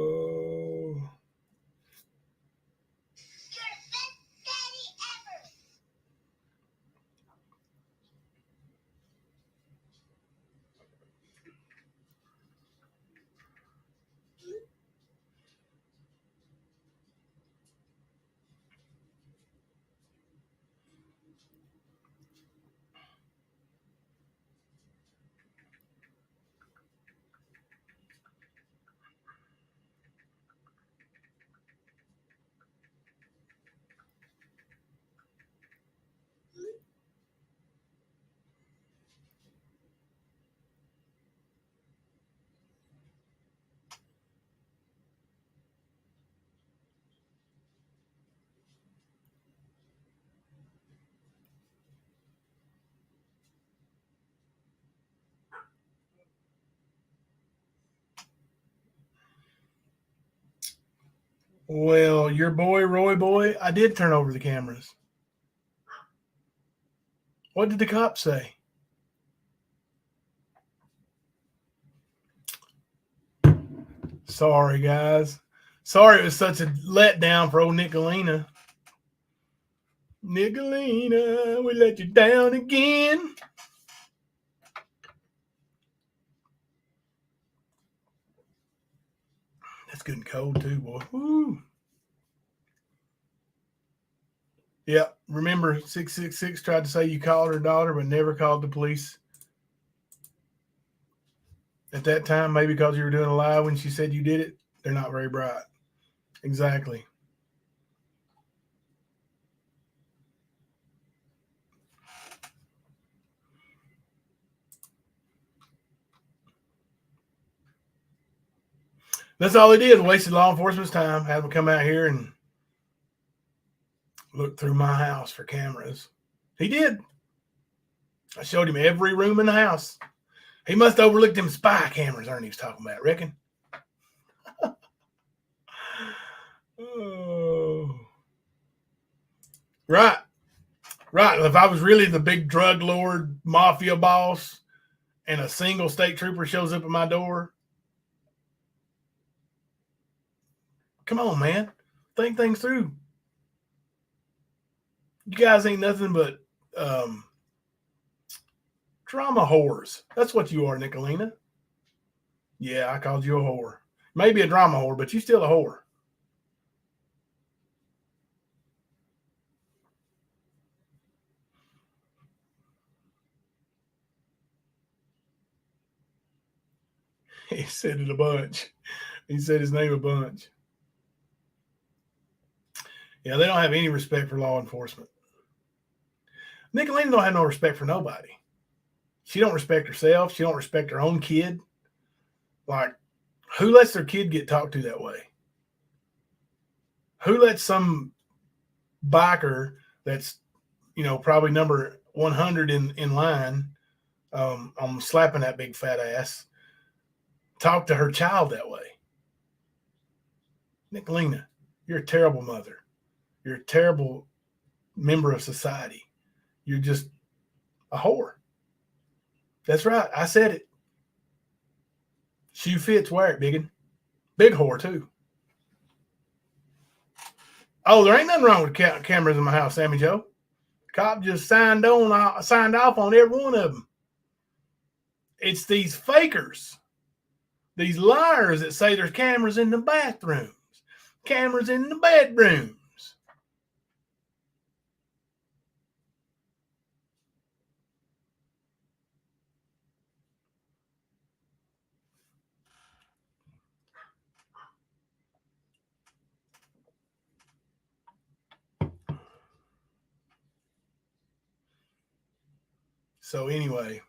Well, your boy, Roy boy, I did turn over the cameras. What did the cop say? Sorry, guys. Sorry it was such a letdown for old Nicolina. Nicolina, we let you down again. That's good and cold too, boy. Woo. Yeah, remember 666 tried to say you called her daughter but never called the police. At that time, maybe because you were doing a live when she said you did it, they're not very bright. Exactly. That's all he did, wasted law enforcement's time, had them come out here and look through my house for cameras. He did. I showed him every room in the house. He must have overlooked them spy cameras Ernie was talking about, reckon. Oh. Right. Right. If I was really the big drug lord mafia boss and a single state trooper shows up at my door, come on, man. Think things through. You guys ain't nothing but drama whores. That's what you are, Nicolina. Yeah, I called you a whore. Maybe a drama whore, but you still a whore. He said it a bunch. He said his name a bunch. Yeah, they don't have any respect for law enforcement. Nicolina don't have no respect for nobody. She don't respect herself. She don't respect her own kid. Like, who lets their kid get talked to that way? Who lets some biker that's, probably number 100 in line, I'm slapping that big fat ass, talk to her child that way? Nicolina, you're a terrible mother. You're a terrible member of society. You're just a whore. That's right. I said it. Shoe fits, wear it, biggin. Big whore, too. Oh, there ain't nothing wrong with cameras in my house, Sammy Joe. Cop just signed off on every one of them. It's these fakers, these liars that say there's cameras in the bathrooms, cameras in the bedrooms. So anyway,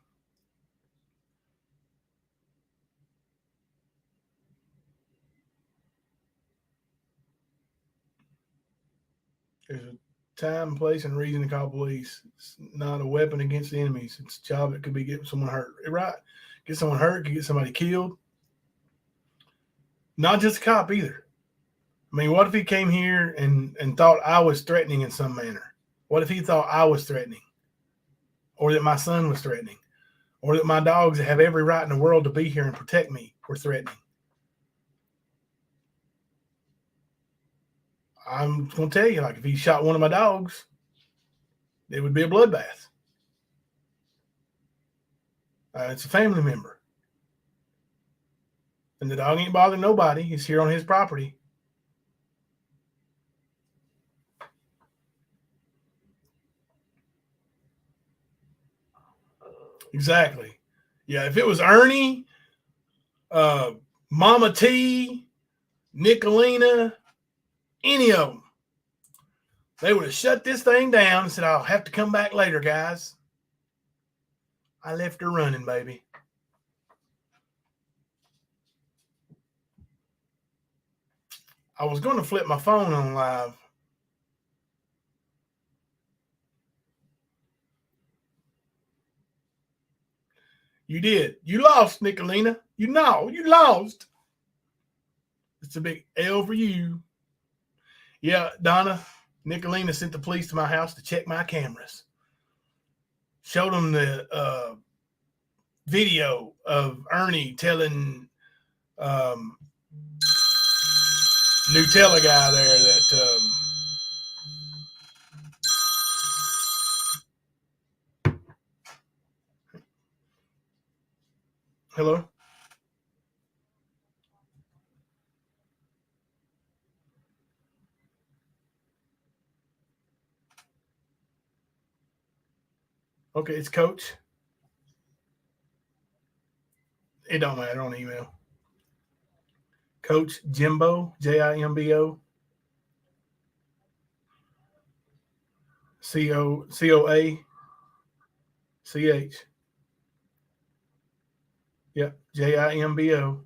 there's a time, place, and reason to call police. It's not a weapon against the enemies. It's a job that could be getting someone hurt. Right? Get someone hurt, could get somebody killed. Not just a cop either. I mean, what if he came here and thought I was threatening in some manner? What if he thought I was threatening? Or that my son was threatening? Or that my dogs that have every right in the world to be here and protect me were threatening? I'm going to tell you, like, if he shot one of my dogs, it would be a bloodbath. It's a family member. And the dog ain't bothering nobody. He's here on his property. Exactly. Yeah, if it was Ernie, Mama T, Nicolina, any of them, they would have shut this thing down and said, I'll have to come back later, guys. I left her running, baby. I was going to flip my phone on live. You did. You lost, Nicolina. You lost. It's a big L for you. Yeah, Donna, Nicolina sent the police to my house to check my cameras. Showed them the video of Ernie telling Nutella guy there that hello? Okay, it's Coach. It don't matter on email. Coach Jimbo, Jimbo, COACH. Yep, Jimbo.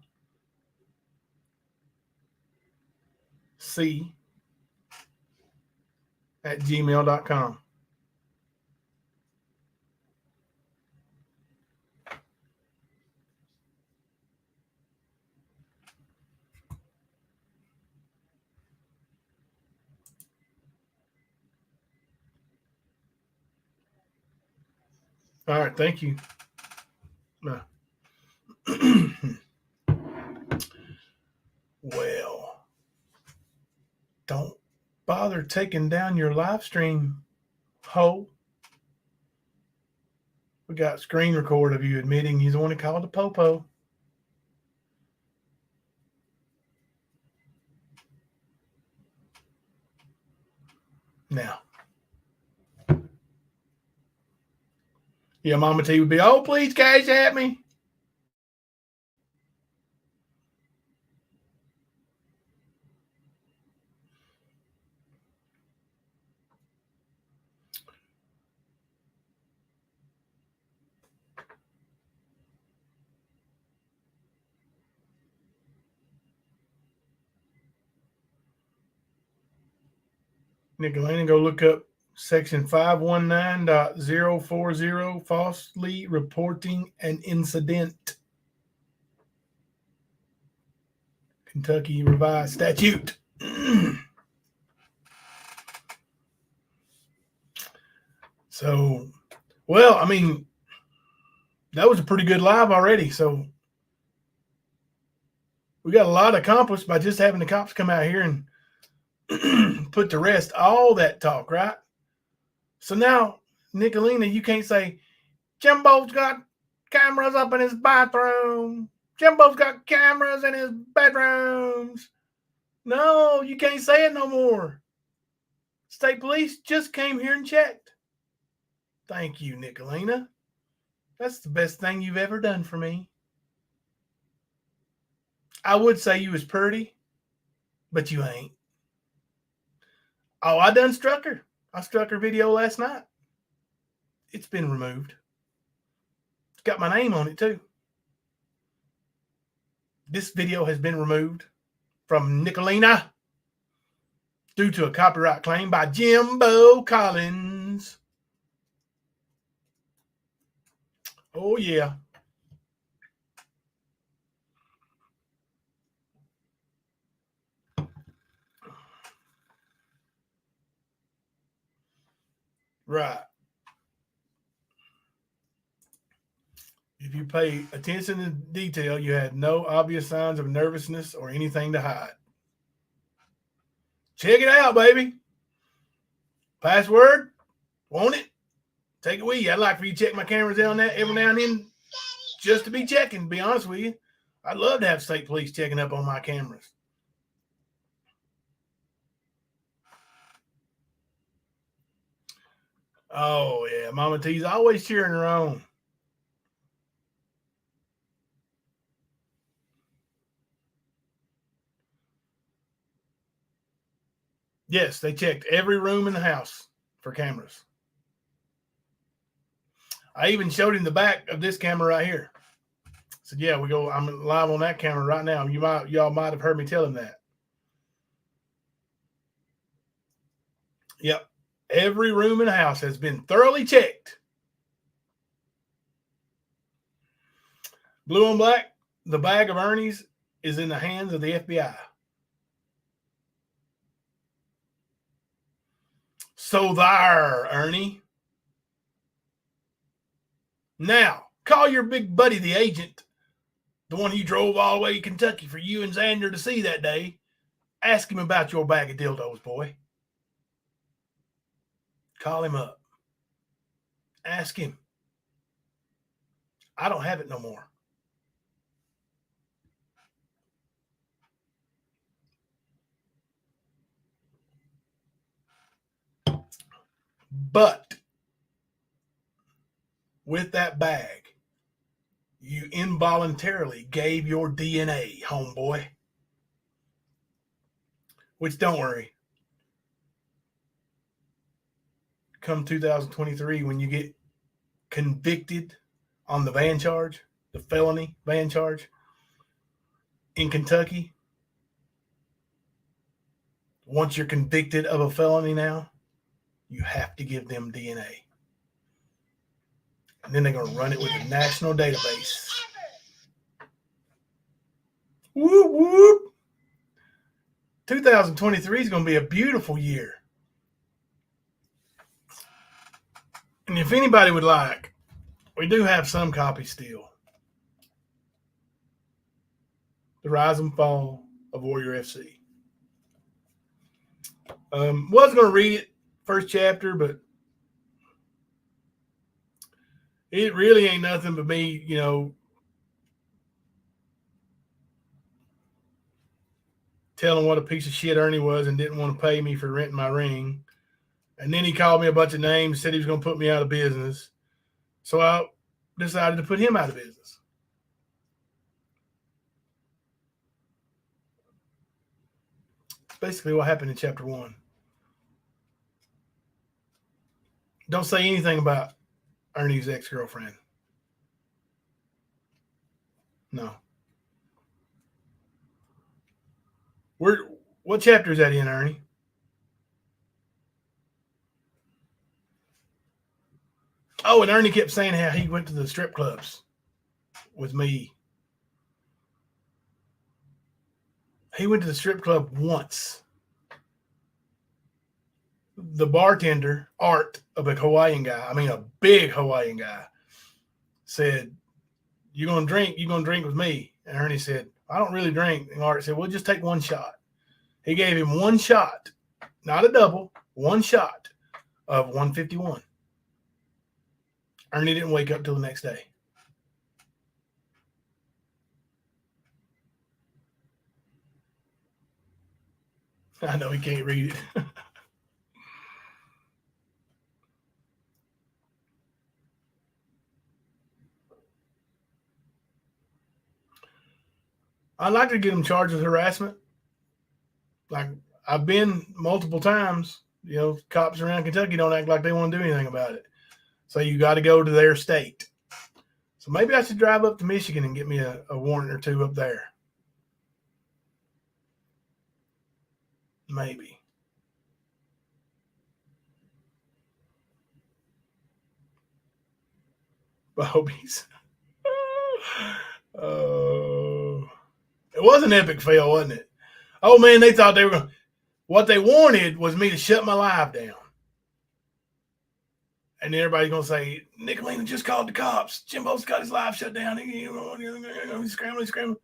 C@gmail.com. All right, thank you. Well, don't bother taking down your live stream, ho. We got screen record of you admitting he's the one who called the popo. Now, yeah, Mama T would be, oh, please cash at me. Nicolina, go look up section 519.040, falsely reporting an incident. Kentucky Revised Statute. So, well, I mean, that was a pretty good live already. So we got a lot accomplished by just having the cops come out here and put to rest all that talk, right? So now, Nicolina, you can't say, Jimbo's got cameras up in his bathroom. Jimbo's got cameras in his bedrooms. No, you can't say it no more. State police just came here and checked. Thank you, Nicolina. That's the best thing you've ever done for me. I would say you was pretty, but you ain't. Oh, I done struck her. I struck her video last night. It's been removed. It's got my name on it too. This video has been removed from Nicolina due to a copyright claim by Jimbo Collins. Oh, yeah. If you pay attention to detail, you had no obvious signs of nervousness or anything to hide. Check it out, baby. Password? Want it? Take it with you. I'd like for you to check my cameras on that every now and then just to be checking, to be honest with you. I'd love to have state police checking up on my cameras. Oh, yeah. Mama T's always cheering her on. Yes, they checked every room in the house for cameras. I even showed him the back of this camera right here. I said, yeah, I'm live on that camera right now. Y'all might have heard me tell him that. Yep. Every room in the house has been thoroughly checked. Blue on black, the bag of Ernie's is in the hands of the FBI. So there, Ernie. Now, call your big buddy, the agent, the one you drove all the way to Kentucky for you and Xander to see that day. Ask him about your bag of dildos, boy. Call him up. Ask him. I don't have it no more. But with that bag, you involuntarily gave your DNA, homeboy. Which, don't worry, come 2023, when you get convicted on the van charge, the felony van charge in Kentucky, once you're convicted of a felony now, you have to give them DNA. And then they're going to run it with a national database. Whoop, whoop. 2023 is going to be a beautiful year. And if anybody would like, we do have some copies still. The Rise and Fall of Warrior FC. Was going to read it, first chapter, but it really ain't nothing but me, telling what a piece of shit Ernie was and didn't want to pay me for renting my ring. And then he called me a bunch of names, said he was going to put me out of business. So I decided to put him out of business. That's basically what happened in chapter 1. Don't say anything about Ernie's ex-girlfriend. No. What chapter is that in, Ernie? Oh, and Ernie kept saying how he went to the strip clubs with me. He went to the strip club once. The bartender, Art, of a Hawaiian guy, a big Hawaiian guy, said, "You gonna drink? You gonna drink with me?" And Ernie said, "I don't really drink." And Art said, "Well, just take one shot." He gave him one shot, not a double, one shot of 151. Ernie didn't wake up till the next day. I know he can't read it. I'd like to get him charged with harassment. Like I've been multiple times. Cops around Kentucky don't act like they want to do anything about it. So you got to go to their state. So maybe I should drive up to Michigan and get me a warrant or two up there. Maybe. Bobies. It was an epic fail, wasn't it? Oh, man, they thought they were going to. What they wanted was me to shut my live down. And then everybody's going to say, Nicolina just called the cops. Jimbo's got his life shut down. He's scrambling.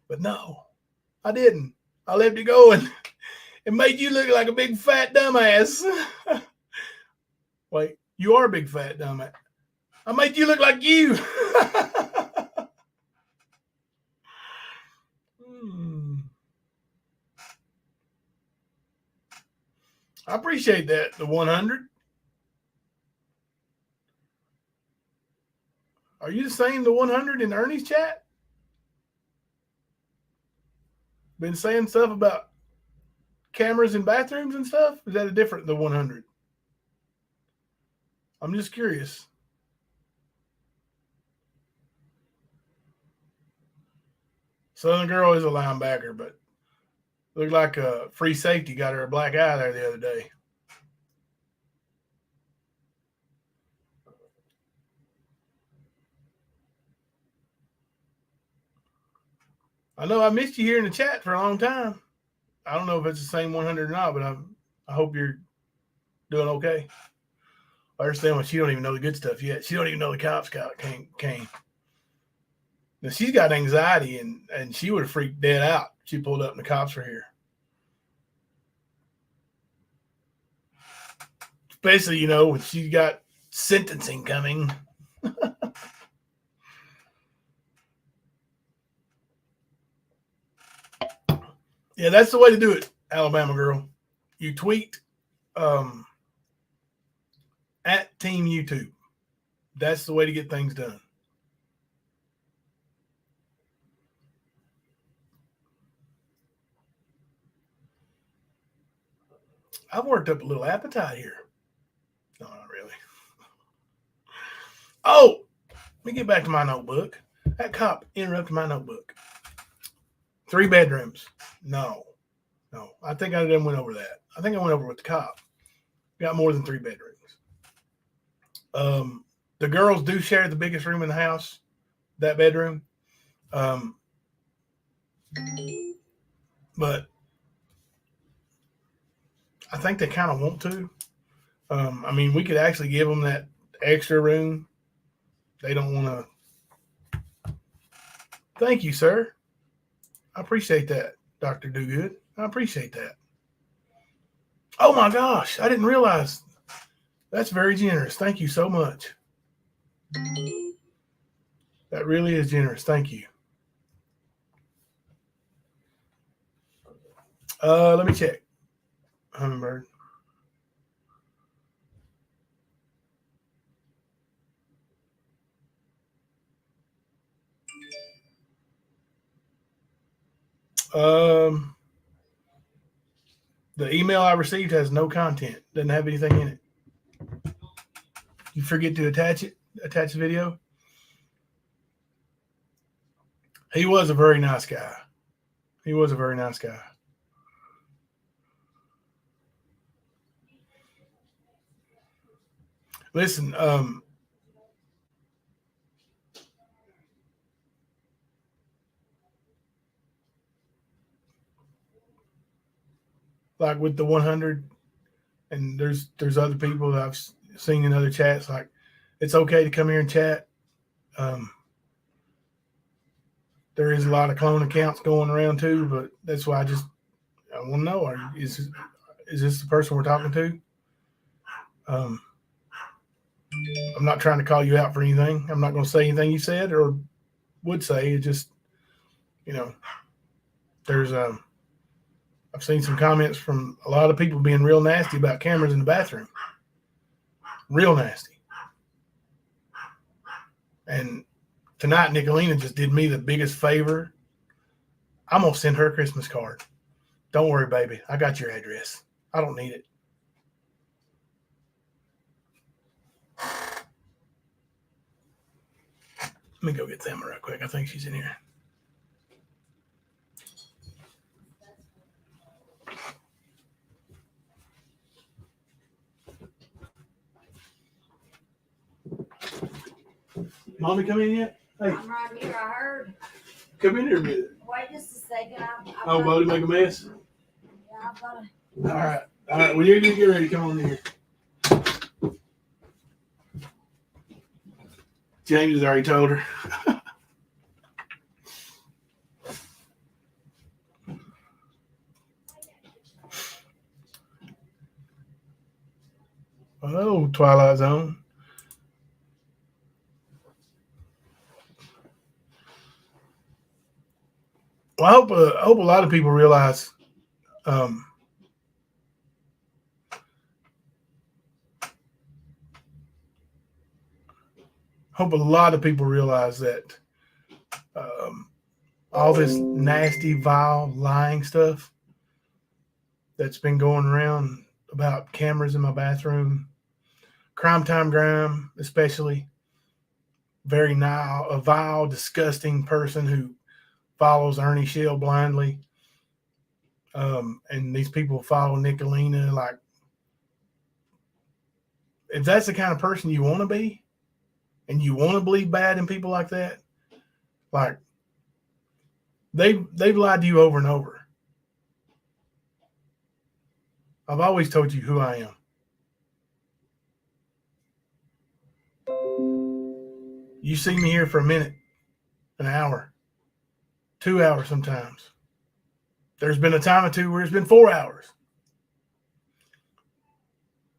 But no, I didn't. I left it going. It made you look like a big fat dumbass. Wait, you are a big fat dumbass. I made you look like you. I appreciate that, the 100. Are you the same, the 100 in Ernie's chat? Been saying stuff about cameras in bathrooms and stuff? Is that a different, the 100? I'm just curious. Southern girl is a linebacker, but looked like a free safety got her a black eye there the other day. I know I missed you here in the chat for a long time. I don't know if it's the same 100 or not, but I hope you're doing okay. I understand when she don't even know the good stuff yet. She don't even know the cops came. Now she's got anxiety and she would have freaked dead out. She pulled up and the cops were here. Especially, when she got sentencing coming. Yeah, that's the way to do it, Alabama girl. You tweet at Team YouTube. That's the way to get things done. I've worked up a little appetite here. No, not really. Oh, let me get back to my notebook. That cop interrupted my notebook. 3 bedrooms. No. I think I done went over that. I think I went over with the cop. Got more than 3 bedrooms. The girls do share the biggest room in the house, that bedroom. But I think they kind of want to. We could actually give them that extra room. They don't want to. Thank you, sir. I appreciate that, Dr. Dogood. I appreciate that. Oh, my gosh. I didn't realize. That's very generous. Thank you so much. That really is generous. Thank you. Let me check. Hummingbird. The email I received has no content. Doesn't have anything in it. You forget to attach the video. He was a very nice guy. Listen, like with the 100, and there's other people that I've seen in other chats, like, it's okay to come here and chat. There is a lot of clone accounts going around too, but that's why I want to know, is this the person we're talking to? I'm not trying to call you out for anything. I'm not going to say anything you said or would say. It just, there's I've seen some comments from a lot of people being real nasty about cameras in the bathroom. Real nasty. And tonight, Nicolina just did me the biggest favor. I'm going to send her a Christmas card. Don't worry, baby. I got your address. I don't need it. Let me go get Thelma real quick. I think she's in here. Mommy come in yet? Hey. I'm right here, I heard. Come in here a minute. Wait just a second. Oh, Bodie, make a mess? Yeah, I've got to. All right. When you're going to get ready, come on in here. James has already told her. Oh, Twilight Zone. Well, I hope a lot of people realize that all this nasty, vile, lying stuff that's been going around about cameras in my bathroom, Crime Time Graham, especially, a vile, disgusting person who follows Ernie Shell blindly. And these people follow Nicolina. Like, if that's the kind of person you want to be, and you want to believe bad in people like that, like, they've lied to you over and over. I've always told you who I am. You see me here for a minute, an hour, 2 hours sometimes. There's been a time or two where it's been 4 hours.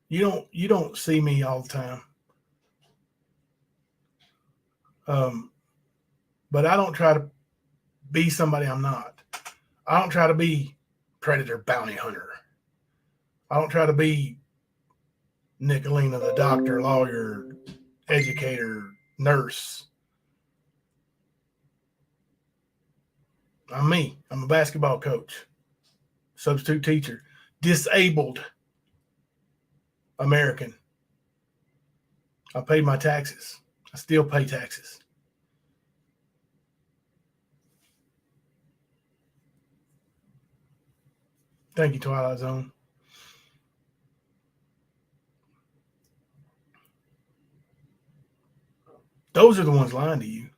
You don't see me all the time. But I don't try to be somebody I'm not. I don't try to be predator bounty hunter. I don't try to be Nicolina, the doctor, lawyer, educator, nurse. I'm me. I'm a basketball coach, substitute teacher, disabled American. I paid my taxes. I still pay taxes. Thank you, Twilight Zone. Those are the ones lying to you.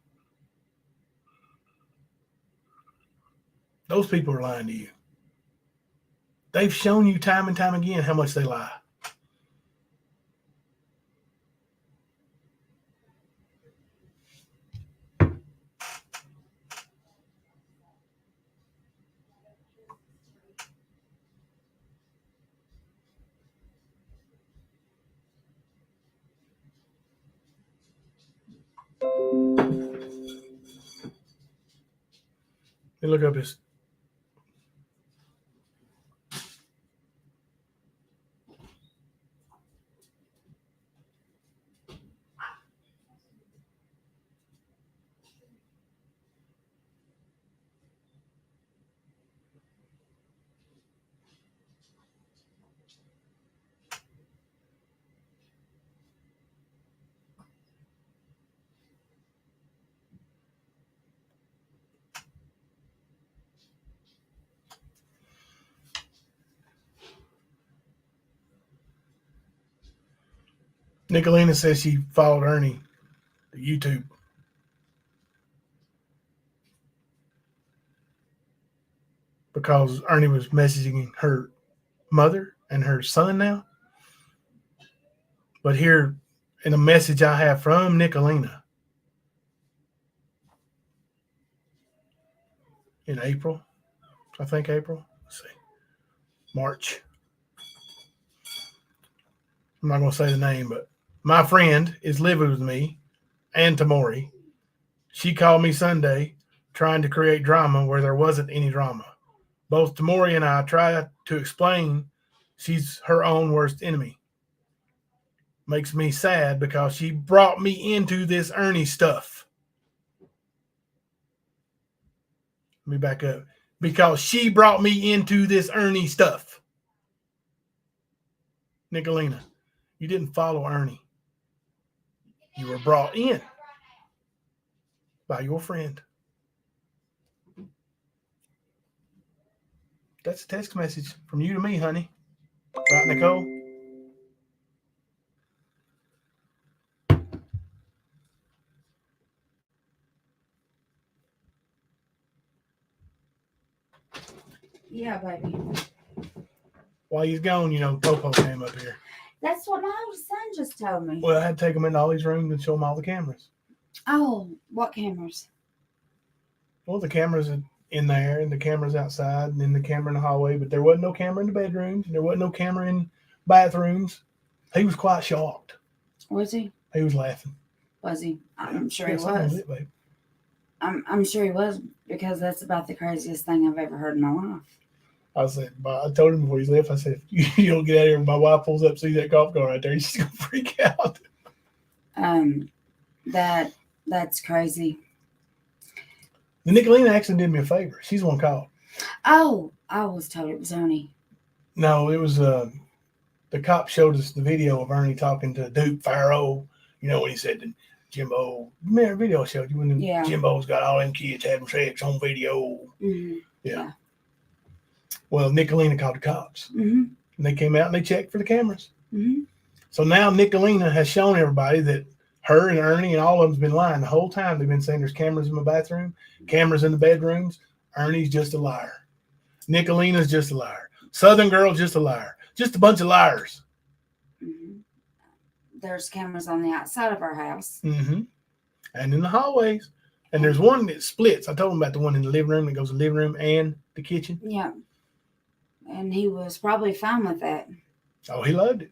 Those people are lying to you. They've shown you time and time again how much they lie. Let me look up his. Nicolina says she followed Ernie to YouTube. Because Ernie was messaging her mother and her son now. But here in a message I have from Nicolina in April, I think April, let's see, March. I'm not going to say the name, but my friend is living with me and Tamori. She called me Sunday trying to create drama where there wasn't any drama. Both Tamori and I try to explain she's her own worst enemy. Makes me sad because she brought me into this Ernie stuff. Let me back up. Because she brought me into this Ernie stuff. Nicolina, you didn't follow Ernie. You were brought in by your friend. That's a text message from you to me, honey. Right, Nicole? Yeah, baby. While he's gone, Popo came up here. That's what my old son just told me. Well, I had to take him into all these rooms and show him all the cameras. Oh, what cameras? Well, the cameras in there, and the cameras outside, and then the camera in the hallway. But there wasn't no camera in the bedrooms, and there wasn't no camera in bathrooms. He was quite shocked. Was he? He was laughing. Was he? I'm sure Yeah, he something was. lit, babe. I'm sure he was, because that's about the craziest thing I've ever heard in my life. I said, I told him before he left, I said, if you don't get out of here, my wife pulls up, sees that golf cart right there, she's gonna freak out. That's crazy. The Nicolina actually did me a favor. She's the one called. Oh, I was told it was Ernie. No, it was the cop showed us the video of Ernie talking to Duke Farrow. You know when he said to Jimbo, remember the video I showed you when Yeah. Jimbo's got all them kids having sex on video. Mm-hmm. Yeah. Well, Nicolina called the cops. Mm-hmm. And they came out and they checked for the cameras. Mm-hmm. So now Nicolina has shown everybody that her and Ernie and all of them's been lying the whole time. They've been saying there's cameras in my bathroom, cameras in the bedrooms. Ernie's just a liar. Nicolina's just a liar. Southern Girl's just a liar. Just a bunch of liars. Mm-hmm. There's cameras on the outside of our house. Mm-hmm. And in the hallways. And there's one that splits. I told him about the one in the living room that goes to the living room and the kitchen. Yeah. And he was probably fine with that. Oh, he loved it.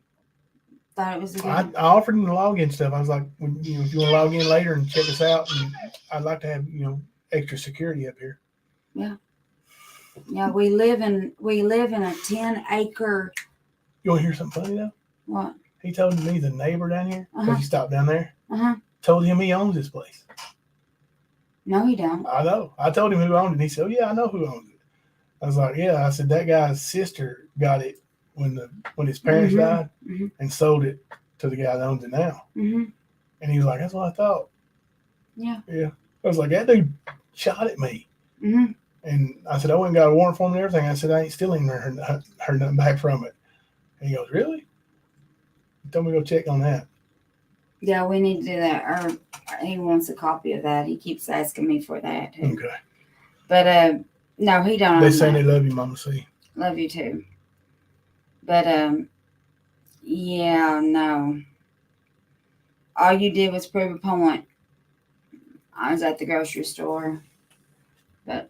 Thought it was a good. I offered him the login stuff. I was like, if you want to log in later and check us out, and I'd like to have extra security up here. Yeah. Yeah, we live in a 10-acre. You want to hear something funny though? What? He told me the neighbor down here, because Uh-huh. he stopped down there, Uh-huh. told him he owns this place. No, he don't. I know. I told him who owned it. And he said, oh, yeah, I know who owns it. I was like, yeah. I said, that guy's sister got it when his parents Mhm. died Mm-hmm. and sold it to the guy that owns it now. Mm-hmm. And he was like, that's what I thought. Yeah. Yeah. I was like, that dude shot at me. Mm-hmm. And I said, I went and got a warrant for him and everything. I said, I ain't stealing heard nothing back from it. And he goes, really? He told me to go check on that. Yeah, we need to do that. Or he wants a copy of that. He keeps asking me for that. Okay. But no, he don't. They own say that. they love you, Mama C. Love you too. But yeah, no. All you did was prove a point. I was at the grocery store. But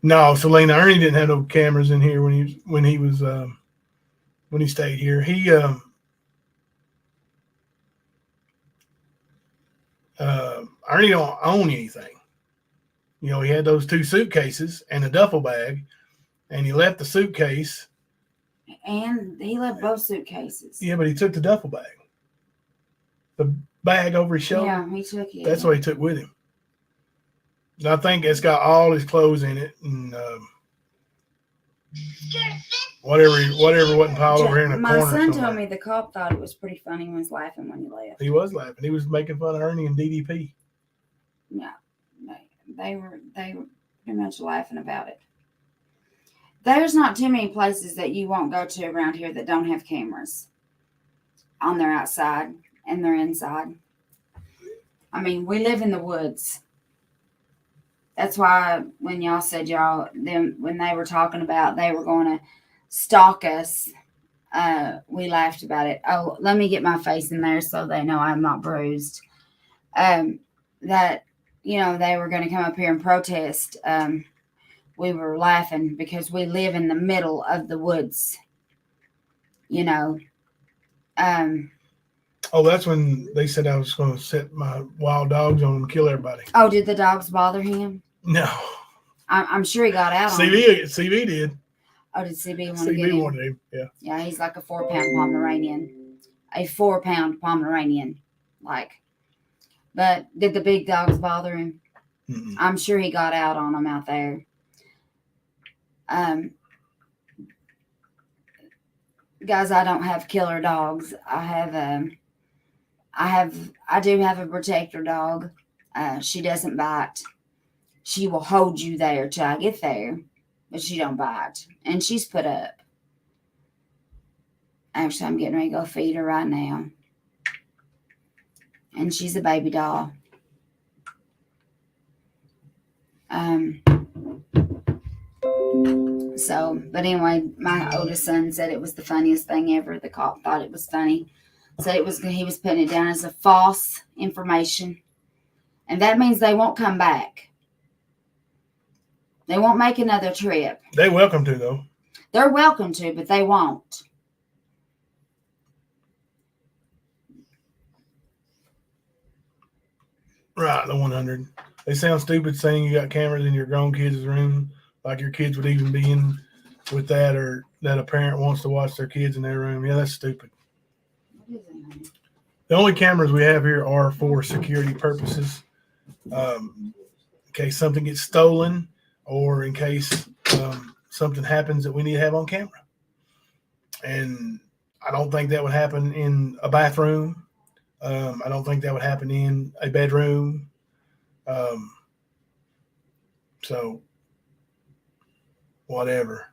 No, Selena, Ernie didn't have no cameras in here when he stayed here. He Ernie don't own anything. He had those 2 suitcases and a duffel bag, and he left the suitcase. and he left both suitcases. Yeah, but he took the duffel bag. The bag over his shoulder. Yeah, he took it. That's what he took with him. And I think it's got all his clothes in it, and whatever wasn't piled over here in the My corner. son somewhere. told me the cop thought it was pretty funny when he was laughing when he left. He was laughing. He was making fun of Ernie and DDP. Yeah, they were pretty much laughing about it. There's not too many places that you won't go to around here that don't have cameras on their outside and their inside. I mean, we live in the woods. That's why when y'all said when they were talking about they were going to stalk us, we laughed about it. Oh, let me get my face in there so they know I'm not bruised. That, they were going to come up here and protest. We were laughing because we live in the middle of the woods, Oh, that's when they said I was going to set my wild dogs on them and kill everybody. Oh, did the dogs bother him? No. I'm sure he got out on him. CB did. Oh, did CB want to get CB him? wanted him, yeah. Yeah, he's like a 4-pound Pomeranian. A 4-pound Pomeranian. But did the big dogs bother him? Mm-mm. I'm sure he got out on them out there. Guys, I don't have killer dogs. I do have a protector dog. She doesn't bite. She will hold you there till I get there, but she don't bite. And she's put up. Actually, I'm getting ready to go feed her right now. And she's a baby doll. But anyway, my oldest son said it was the funniest thing ever. The cop thought it was funny. So he was putting it down as a false information. And that means they won't come back. They won't make another trip. They're welcome to, though. They're welcome to, but they won't. Right, the 100. They sound stupid saying you got cameras in your grown kids' room, like your kids would even be in with that, or that a parent wants to watch their kids in their room. Yeah, that's stupid. The only cameras we have here are for security purposes, in case something gets stolen or in case something happens that we need to have on camera. And I don't think that would happen in a bathroom. I don't think that would happen in a bedroom. So, whatever.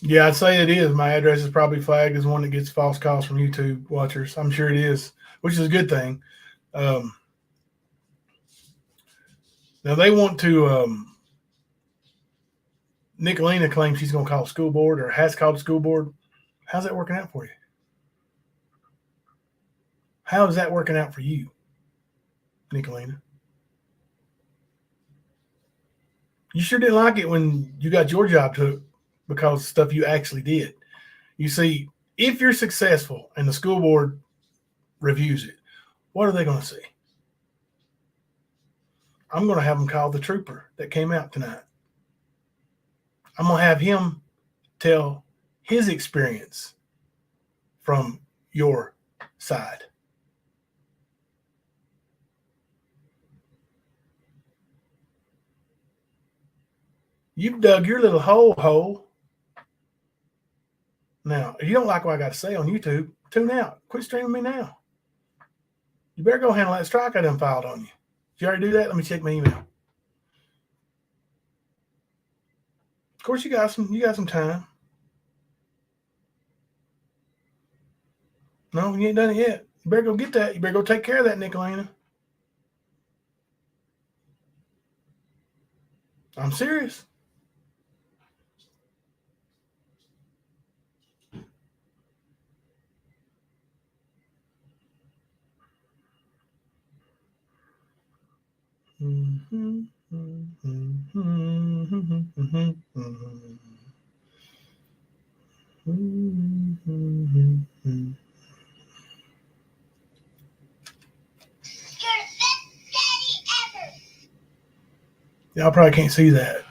Yeah, I'd say it is. My address is probably flagged as one that gets false calls from YouTube watchers. I'm sure it is, which is a good thing. Now they want to. Nicolina claims she's going to call the school board or has called the school board. How's that working out for you? How is that working out for you, Nicolina? You sure didn't like it when you got your job took because of stuff you actually did. You see, if you're successful and the school board reviews it, what are they going to see? I'm going to have them call the trooper that came out tonight. I'm going to have him tell his experience from your side. You've dug your little hole. Now, if you don't like what I got to say on YouTube, tune out. Quit streaming me now. You better go handle that strike I done filed on you. Did you already do that? Let me check my email. Of course, you got some time. No, you ain't done it yet. You better go get that. You better go take care of that, Nicolina. I'm serious. Y'all probably can't see that.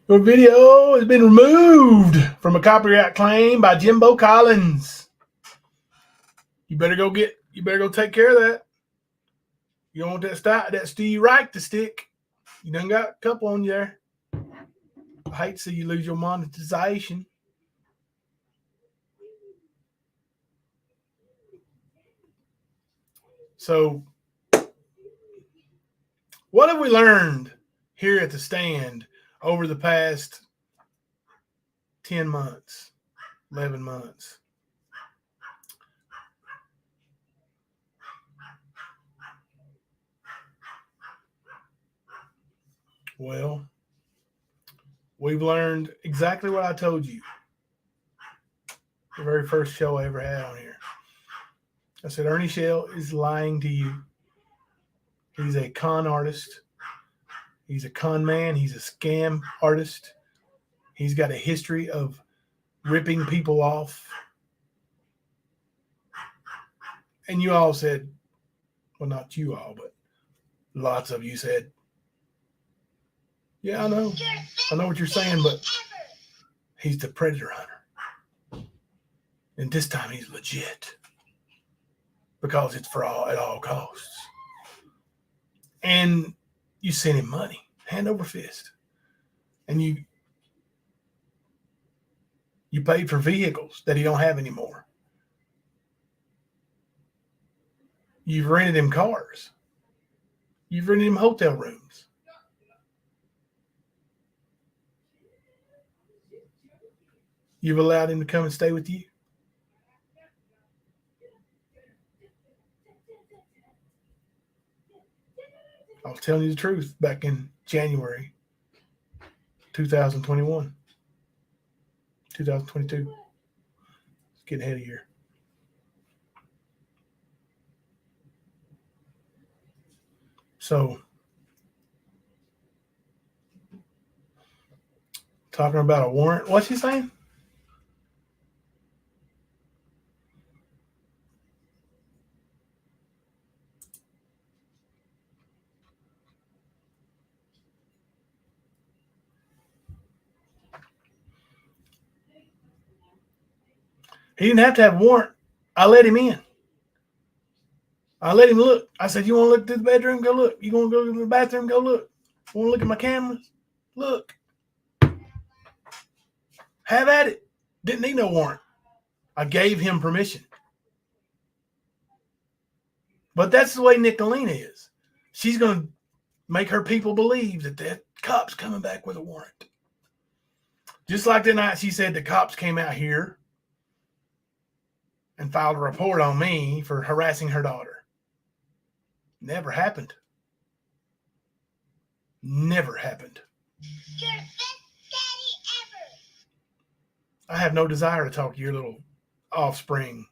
Your video has been removed from a copyright claim by Jimbo Collins. You better go take care of that. You don't want that Steve Reich to stick. You done got a couple on you there. I hate to see you lose your monetization. So, what have we learned here at the stand over the past 10 months, 11 months? Well, we've learned exactly what I told you the very first show I ever had on here. I said, Ernie Shell is lying to you. He's a con artist. He's a con man. He's a scam artist. He's got a history of ripping people off. And you all said, well, not you all, but lots of you said, yeah, I know what you're saying, but he's the predator hunter. And this time he's legit because it's at all costs. And you sent him money, hand over fist. And you paid for vehicles that he don't have anymore. You've rented him cars. You've rented him hotel rooms. You've allowed him to come and stay with you. I was telling you the truth back in January 2021. 2022. Let's get ahead of here. So, talking about a warrant. What's he saying? He didn't have to have a warrant. I let him in. I let him look. I said, you want to look through the bedroom? Go look. You want to go to the bathroom? Go look. Want to look at my cameras? Look. Have at it. Didn't need no warrant. I gave him permission. But that's the way Nicolina is. She's going to make her people believe that the cops coming back with a warrant. Just like the night she said the cops came out here and filed a report on me for harassing her daughter. Never happened. Never happened. You're the best daddy ever. I have no desire to talk to your little offspring.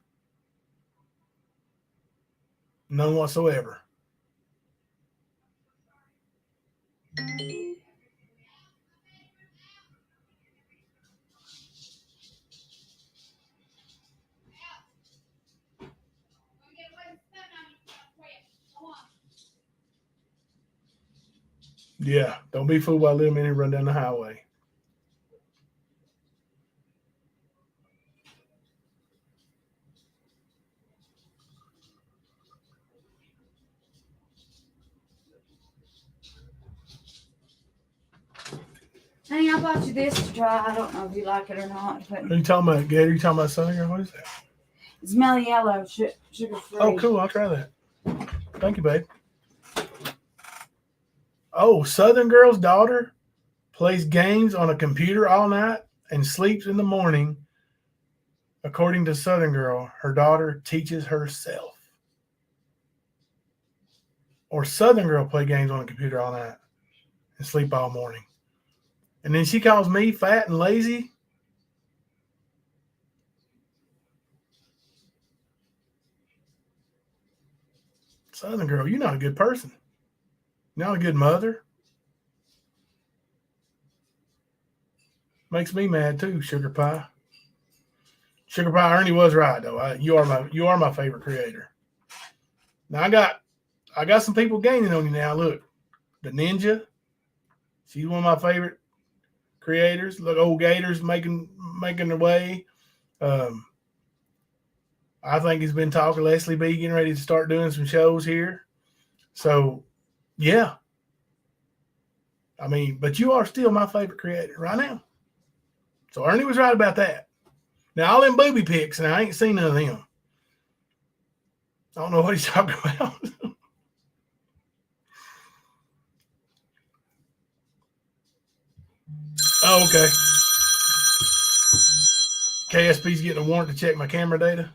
None whatsoever. Yeah, don't be fooled by a little minute run down the highway. Honey, I bought you this to try. I don't know if you like it or not. But Who are you talking about, Gator? You talking about Southern Girl? What is that? it's mellow yellow, sugar free. Oh, cool. I'll try that. Thank you, babe. Oh, Southern Girl's daughter plays games on a computer all night and sleeps in the morning. According to Southern Girl, her daughter teaches herself. Or Southern Girl play games on a computer all night and sleep all morning. And then she calls me fat and lazy. Southern Girl, you're not a good person. You're not a good mother. Makes me mad too, Sugar Pie. Sugar Pie, Ernie was right though. You are my favorite creator. Now I got some people gaining on you now. Look, the Ninja. She's one of my favorite creators. Look, old Gators making their way. I think he's been talking. Leslie B getting ready to start doing some shows here. So, yeah. I mean, but you are still my favorite creator right now. So Ernie was right about that. Now, all them booby pics, and I ain't seen none of them. I don't know what he's talking about. Oh, okay. KSP's getting a warrant to check my camera data.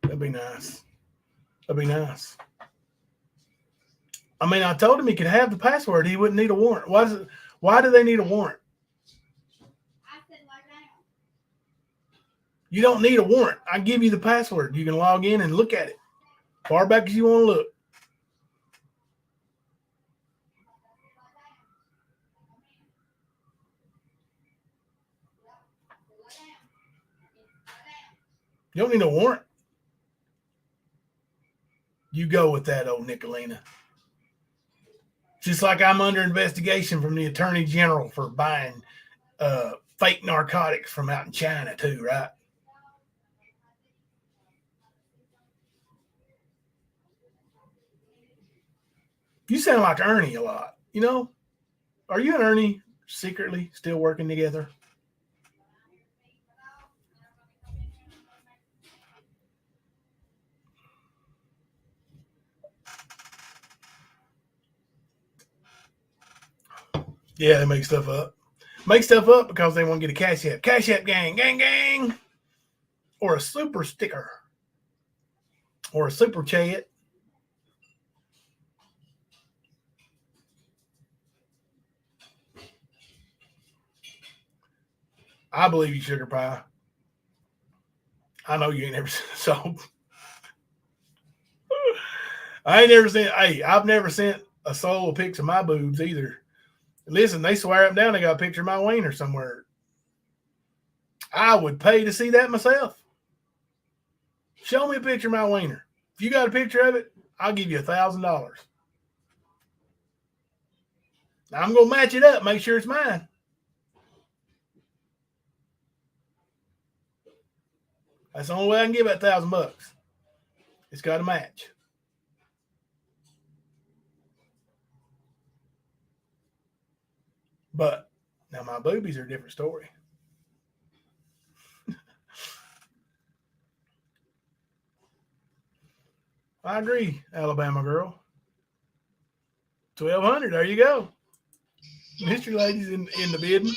That'd be nice. That'd be nice. I mean, I told him he could have the password. He wouldn't need a warrant. Why do they need a warrant? You don't need a warrant. I give you the password. You can log in and look at it. Far back as you want to look. You don't need a warrant. You go with that, old Nicolina. Just like I'm under investigation from the Attorney General for buying fake narcotics from out in China too, right? You sound like Ernie a lot. You know, are you and Ernie secretly still working together? Yeah, they make stuff up. Make stuff up because they want to get a Cash App. Cash App gang, gang, gang. Or a super sticker. or a super chat. I believe you, Sugar Pie. I know you ain't never so. I ain't never sent. Hey, I've never sent a soul a picture of my boobs either. Listen, they swear up and down they got a picture of my wiener somewhere. I would pay to see that myself. Show me a picture of my wiener. If you got a picture of it, I'll give you $1,000. Now I'm gonna match it up, make sure it's mine. That's the only way I can give that $1,000. It's got to match. But now my boobies are a different story. I agree, Alabama girl. 1,200. There you go. Mystery ladies in the bidding.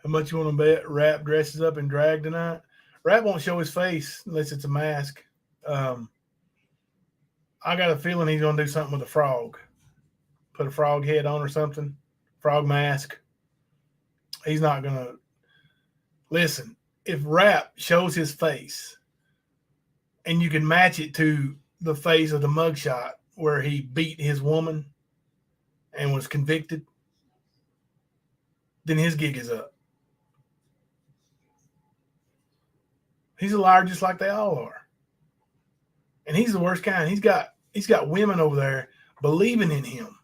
How much you want to bet Rap dresses up in drag tonight? Rap won't show his face unless it's a mask. I got a feeling he's going to do something with a frog. Put a frog head on or something. Frog mask. He's not going to. Listen, if Rap shows his face and you can match it to the face of the mugshot where he beat his woman and was convicted, then his gig is up. He's a liar just like they all are. And he's the worst kind. He's got women over there believing in him,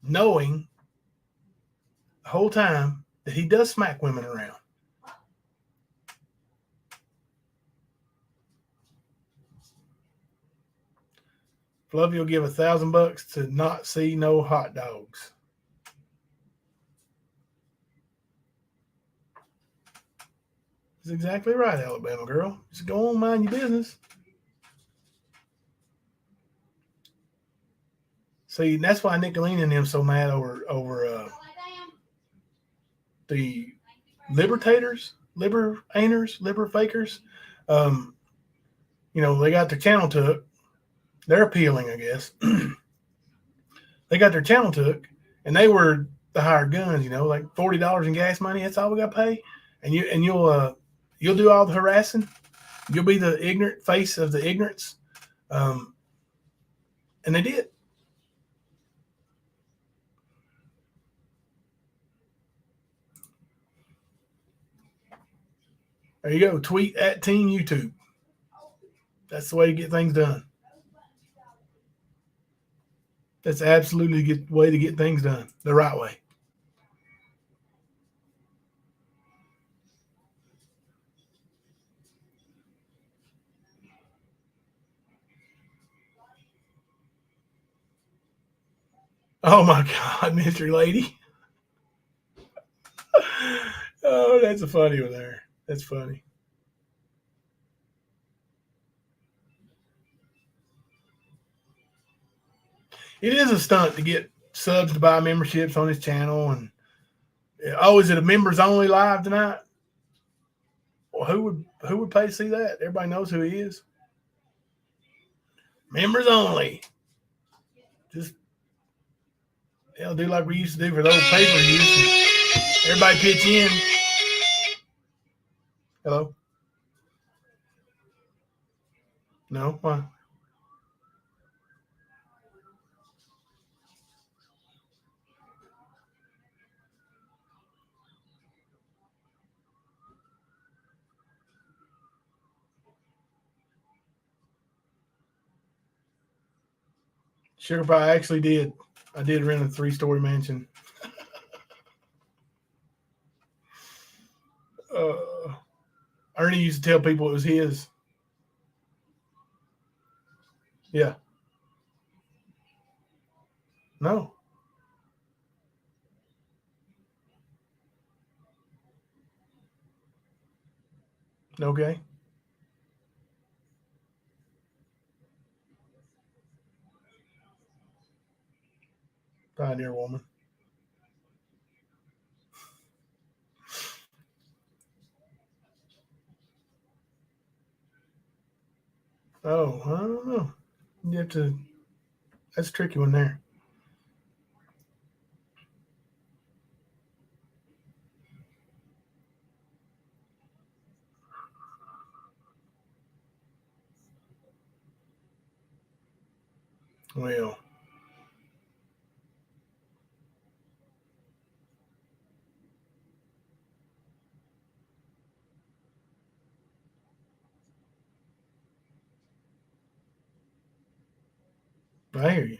knowing the whole time that he does smack women around. Fluffy will give $1,000 to not see no hot dogs. That's exactly right, Alabama girl. Just go on, mind your business. See, that's why Nicolene and them so mad over the libertators, liber fakers. They got their channel took. They're appealing, I guess. They got their channel took, and they were the hired guns. Like $40 in gas money. That's all we got to pay, and you'll do all the harassing. You'll be the ignorant face of the ignorance, and they did. There you go. Tweet at Team YouTube. That's the way to get things done. That's absolutely the way to get things done. The right way. Oh my God, Mystery Lady. Oh, that's a funny one there. That's funny. It is a stunt to get subs to buy memberships on his channel. And is it a members only live tonight? Well, who would pay to see that? Everybody knows who he is. Members only. Just do like we used to do for those pay-per-views. Everybody pitch in. Hello? No? Why? Sugar Pie actually did. I did rent a 3-story mansion. Ernie used to tell people it was his. Yeah. No. Okay. Pioneer woman. Oh, I don't know. You have to. That's a tricky one there. Well, I hear you.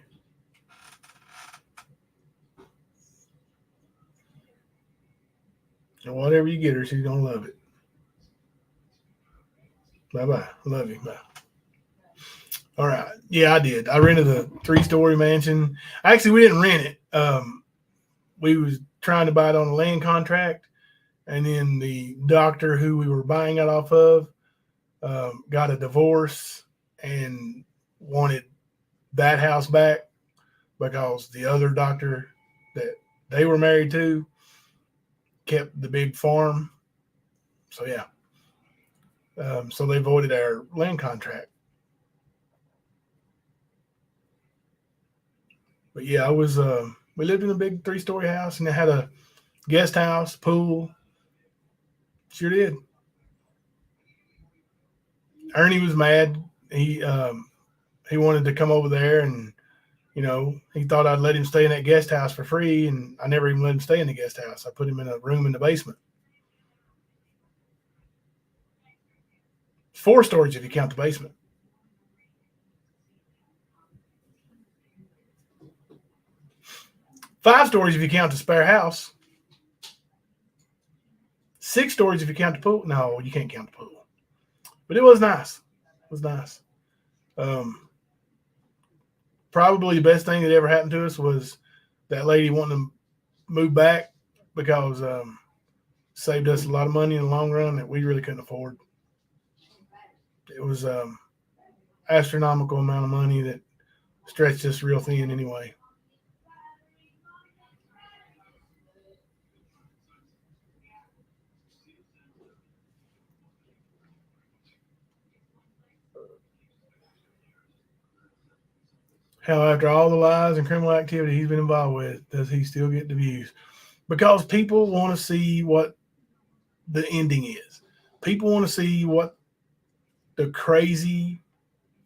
And whatever you get her, she's gonna love it. Bye bye. Love you. Bye. All right. Yeah, I did. I rented a 3-story mansion. Actually, we didn't rent it. We was trying to buy it on a land contract, and then the doctor who we were buying it off of got a divorce and wanted that house back because the other doctor that they were married to kept the big farm. So yeah, so they voided our land contract. But yeah, I was. We lived in a big 3-story house, and it had a guest house, pool. Sure did. Ernie was mad. He wanted to come over there, and he thought I'd let him stay in that guest house for free, and I never even let him stay in the guest house. I put him in a room in the basement. 4 stories if you count the basement. 5 stories if you count the spare house. 6 stories if you count the pool. No, you can't count the pool. But it was nice. It was nice. Probably the best thing that ever happened to us was that lady wanting to move back because saved us a lot of money in the long run that we really couldn't afford. It was astronomical amount of money that stretched us real thin anyway. How after all the lies and criminal activity he's been involved with, does he still get the views? Because people want to see what the ending is. People want to see what the crazy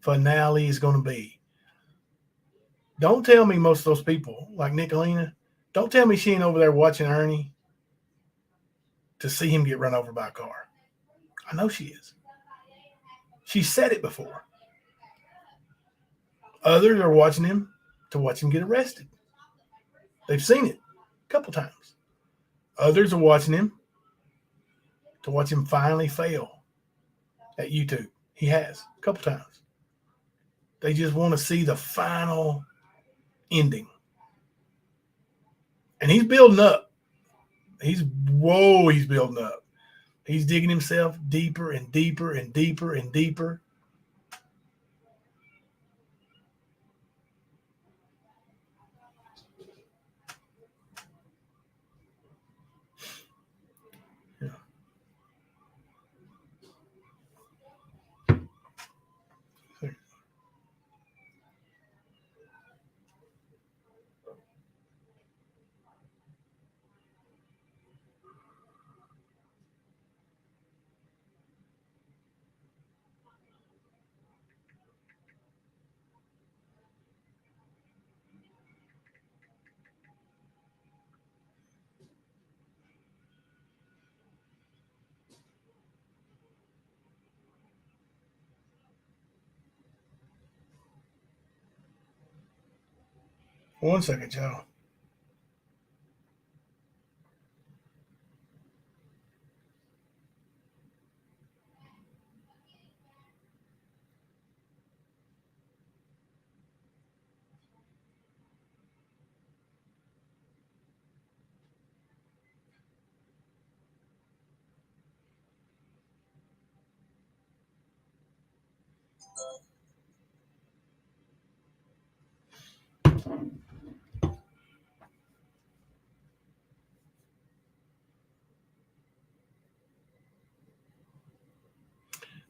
finale is going to be. Don't tell me most of those people, like Nicolina, don't tell me she ain't over there watching Ernie to see him get run over by a car. I know she is. She said it before. Others are watching him to watch him get arrested. They've seen it a couple times. Others are watching him to watch him finally fail at YouTube. He has a couple times. They just want to see the final ending. And he's building up. He's building up. He's digging himself deeper and deeper and deeper and deeper. Yeah. One second, y'all.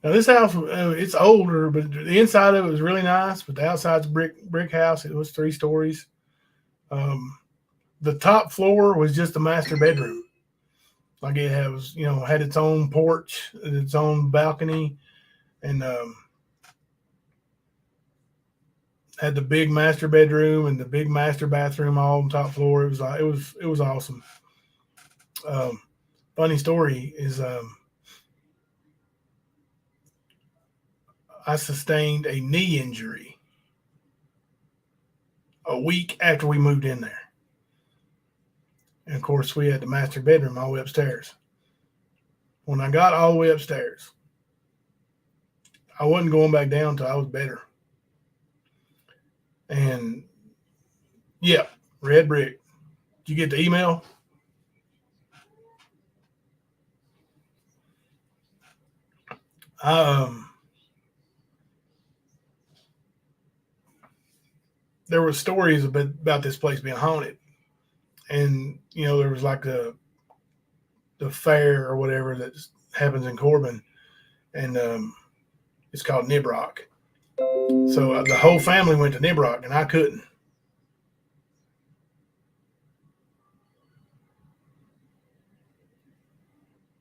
Now this house, it's older, but the inside of it was really nice. But the outside's brick house. It was 3 stories. The top floor was just the master bedroom. Like it was, had its own porch, its own balcony, and had the big master bedroom and the big master bathroom all on the top floor. It was awesome. Funny story is I sustained a knee injury a week after we moved in there. And of course, we had the master bedroom all the way upstairs. When I got all the way upstairs, I wasn't going back down until I was better. And yeah, red brick. Did you get the email? There were stories about this place being haunted. And, there was like the fair or whatever that happens in Corbin. And it's called Nibrock. So the whole family went to Nibrock, and I couldn't.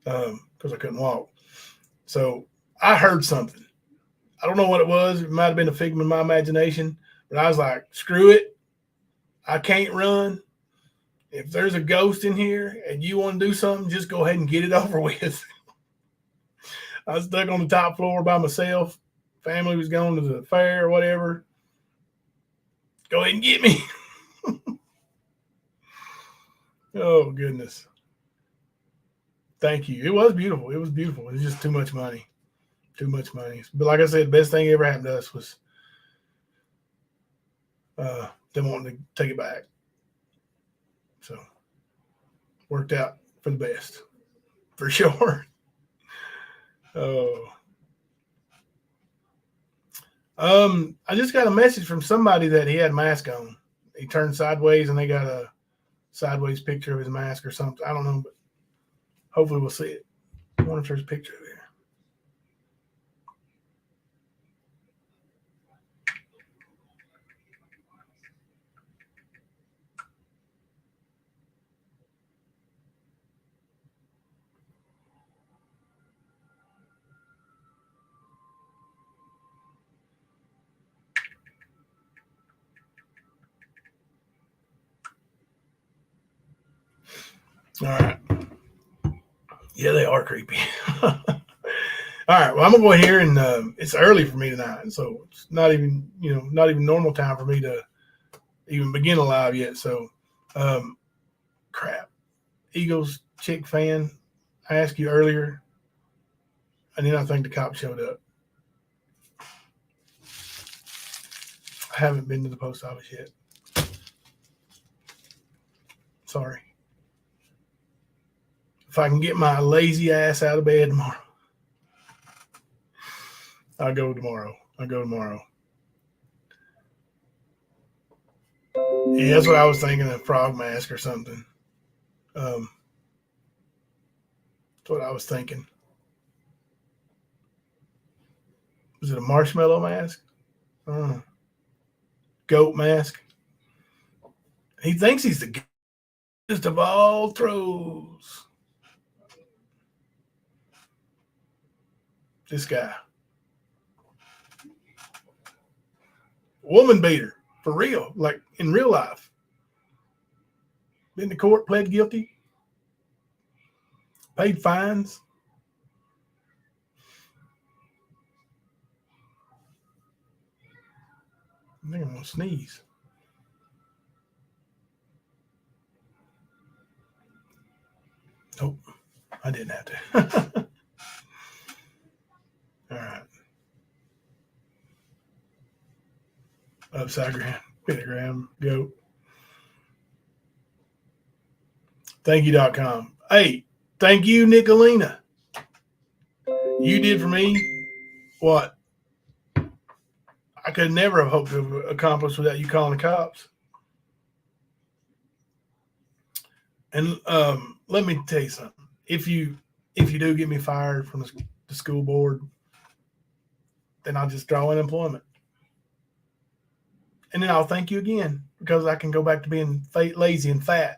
Because I couldn't walk. So I heard something. I don't know what it was. It might have been a figment of my imagination. But I was like, screw it. I can't run. If there's a ghost in here and you want to do something, just go ahead and get it over with. I was stuck on the top floor by myself. Family was going to the fair or whatever. Go ahead and get me. Oh, goodness. Thank you. It was beautiful. It was beautiful. It was just too much money. Too much money. But like I said, the best thing ever happened to us was them wanting to take it back. So worked out for the best, for sure. Oh, I just got a message from somebody that he had a mask on. He turned sideways and they got a sideways picture of his mask or something. I don't know, but hopefully we'll see it. I wonder if there's a picture of it. All right. Yeah, they are creepy. All right. Well, I'm gonna go in here, and it's early for me tonight, so it's not even normal time for me to even begin a live yet. So, crap. Eagles chick fan. I asked you earlier, and then I think the cop showed up. I haven't been to the post office yet. Sorry. If I can get my lazy ass out of bed tomorrow, I'll go tomorrow. Yeah, that's what I was thinking, a frog mask or something. That's what I was thinking. Was it a marshmallow mask? Goat mask? He thinks he's the greatest of all throws. This guy. Woman beater. For real. Like in real life. Been to court, pled guilty. Paid fines. I think I'm going to sneeze. Nope. I didn't have to. All right. Upside gram, pentagram, goat. Thank you.com. Hey, thank you, Nicolina. You did for me what? I could never have hoped to have accomplished without you calling the cops. And let me tell you something. If you do get me fired from the school board, then I'll just draw unemployment. And then I'll thank you again because I can go back to being lazy and fat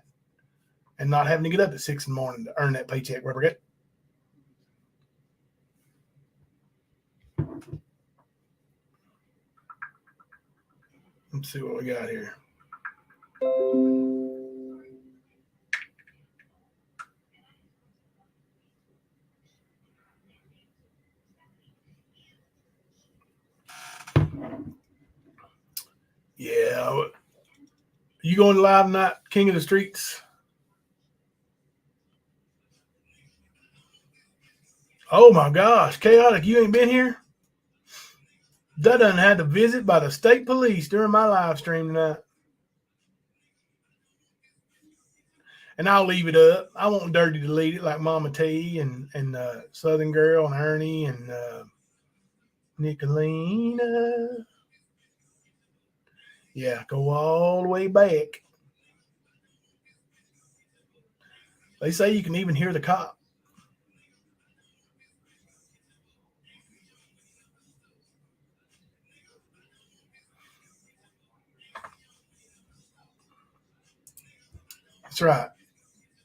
and not having to get up at 6 a.m. to earn that paycheck. Rubber. Let's see what we got here. Yeah. You going live tonight, King of the Streets? Oh my gosh, Chaotic, you ain't been here? That done had to visit by the state police during my live stream tonight. And I'll leave it up. I want Dirty to delete it like Mama T and Southern Girl and Ernie and Nicolina. Yeah, go all the way back. They say you can even hear the cop. That's right.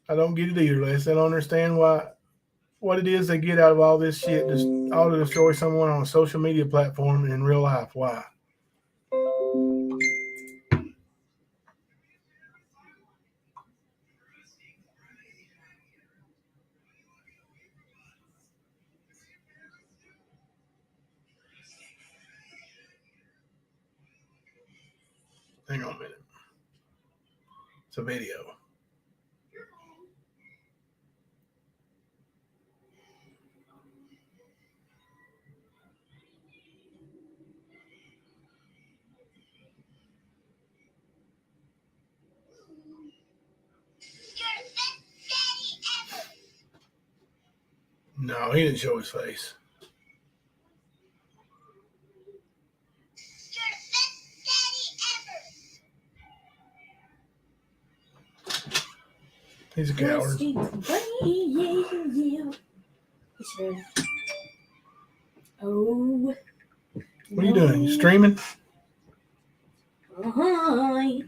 I don't get it either, Les. I don't understand what it is they get out of all this shit, just all to destroy someone on a social media platform and in real life. Why? Hang on a minute. It's a video. You're the best daddy ever. No, he didn't show his face. You're the best daddy ever. He's a coward. Oh. What are you doing? You streaming? Hi.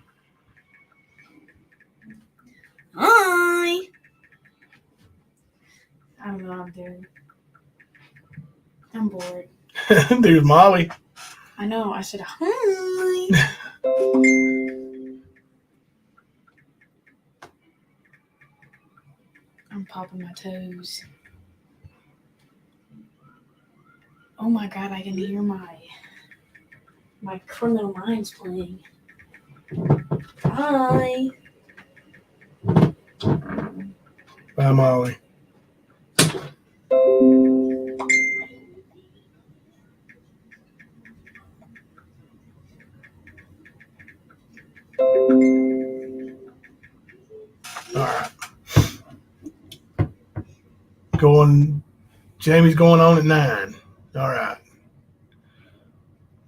Hi. I don't know what I'm doing. I'm bored. There's Molly. I know. I said hi. I'm popping my toes. Oh my god, I can hear my Criminal Minds playing. Hi. Bye, Molly. All right. Jamie's going on at 9. All right.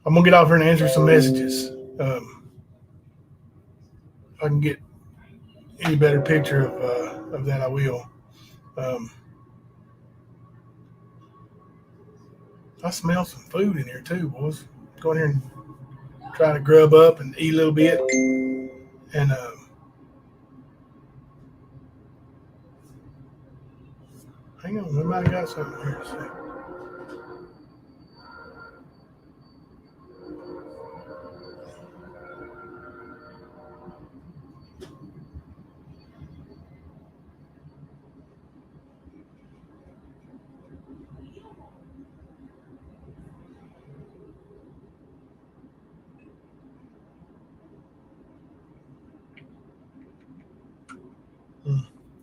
I'm going to get off here and answer some messages. If I can get any better picture of that, I will. I smell some food in here too, boys. Go in here and try to grub up and eat a little bit. And hang on, we might have got something here.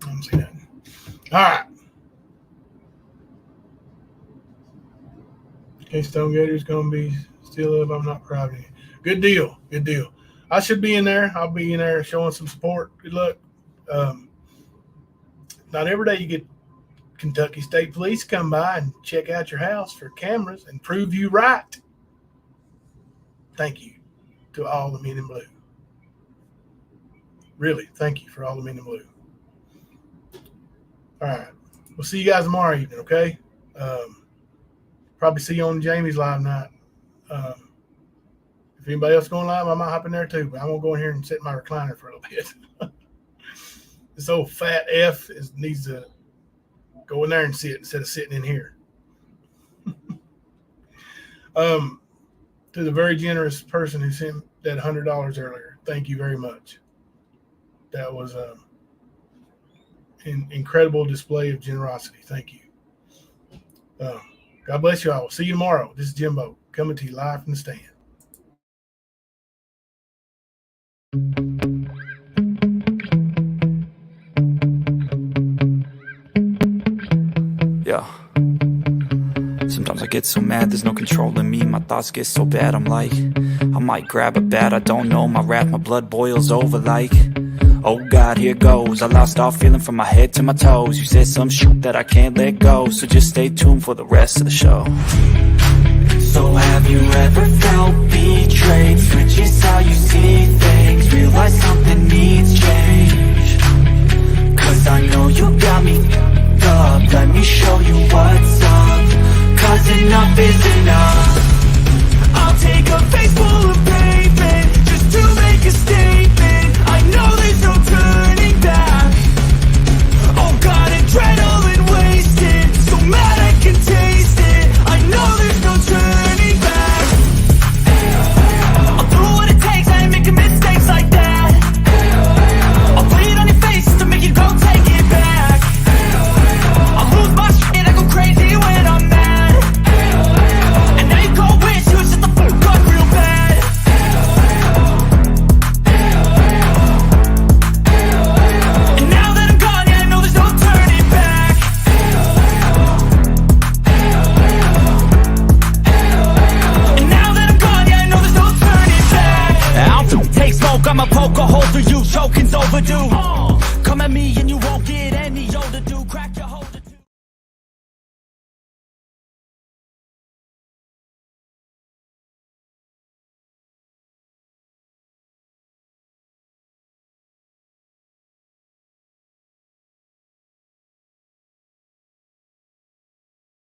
I don't see nothing. All right. Okay, Stone Gator's going to be still up. I'm not proud of you. Good deal. Good deal. I should be in there. I'll be in there showing some support. Good luck. Not every day you get Kentucky State Police come by and check out your house for cameras and prove you right. thank you to all the men in blue. Really, thank you for all the men in blue. All right. We'll see you guys tomorrow evening, okay? Probably see you on Jamie's live night. If anybody else going live, I might hop in there too, but I'm going to go in here and sit in my recliner for a little bit. This old fat F needs to go in there and sit instead of sitting in here. To the very generous person who sent that $100 earlier, thank you very much. That was an incredible display of generosity. Thank you. God bless you all. See you tomorrow. This is Jimbo coming to you live from the stand. Yeah. Sometimes I get so mad, there's no controlling me. My thoughts get so bad, I'm like, I might grab a bat, I don't know. My wrath, my blood boils over like, oh God, here goes. I lost all feeling from my head to my toes. You said some shit that I can't let go, so just stay tuned for the rest of the show. So have you ever felt betrayed? Switches how you see things, realize something needs change. Cause I know you got me up, let me show you what's up. Cause enough is enough. I'll take a face full of pavement just to make a statement. I know there's no turning back. Oh God, adrenaline wasted, so mad I can taste it. I know there's no turning back. I'll do what it takes, I ain't making mistakes like that. I'll bleed on your face to make you go take it back. I'll lose my shit, I go crazy when I'm mad. And now you go wish you would shut the fuck up real bad. And now that I'm gone, yeah, I know there's no turning back. And now that I'm gone, yeah, I know there's no turning back. I'll take smoke, I'ma poke a hole through you, choking's overdue. Come at me and you won't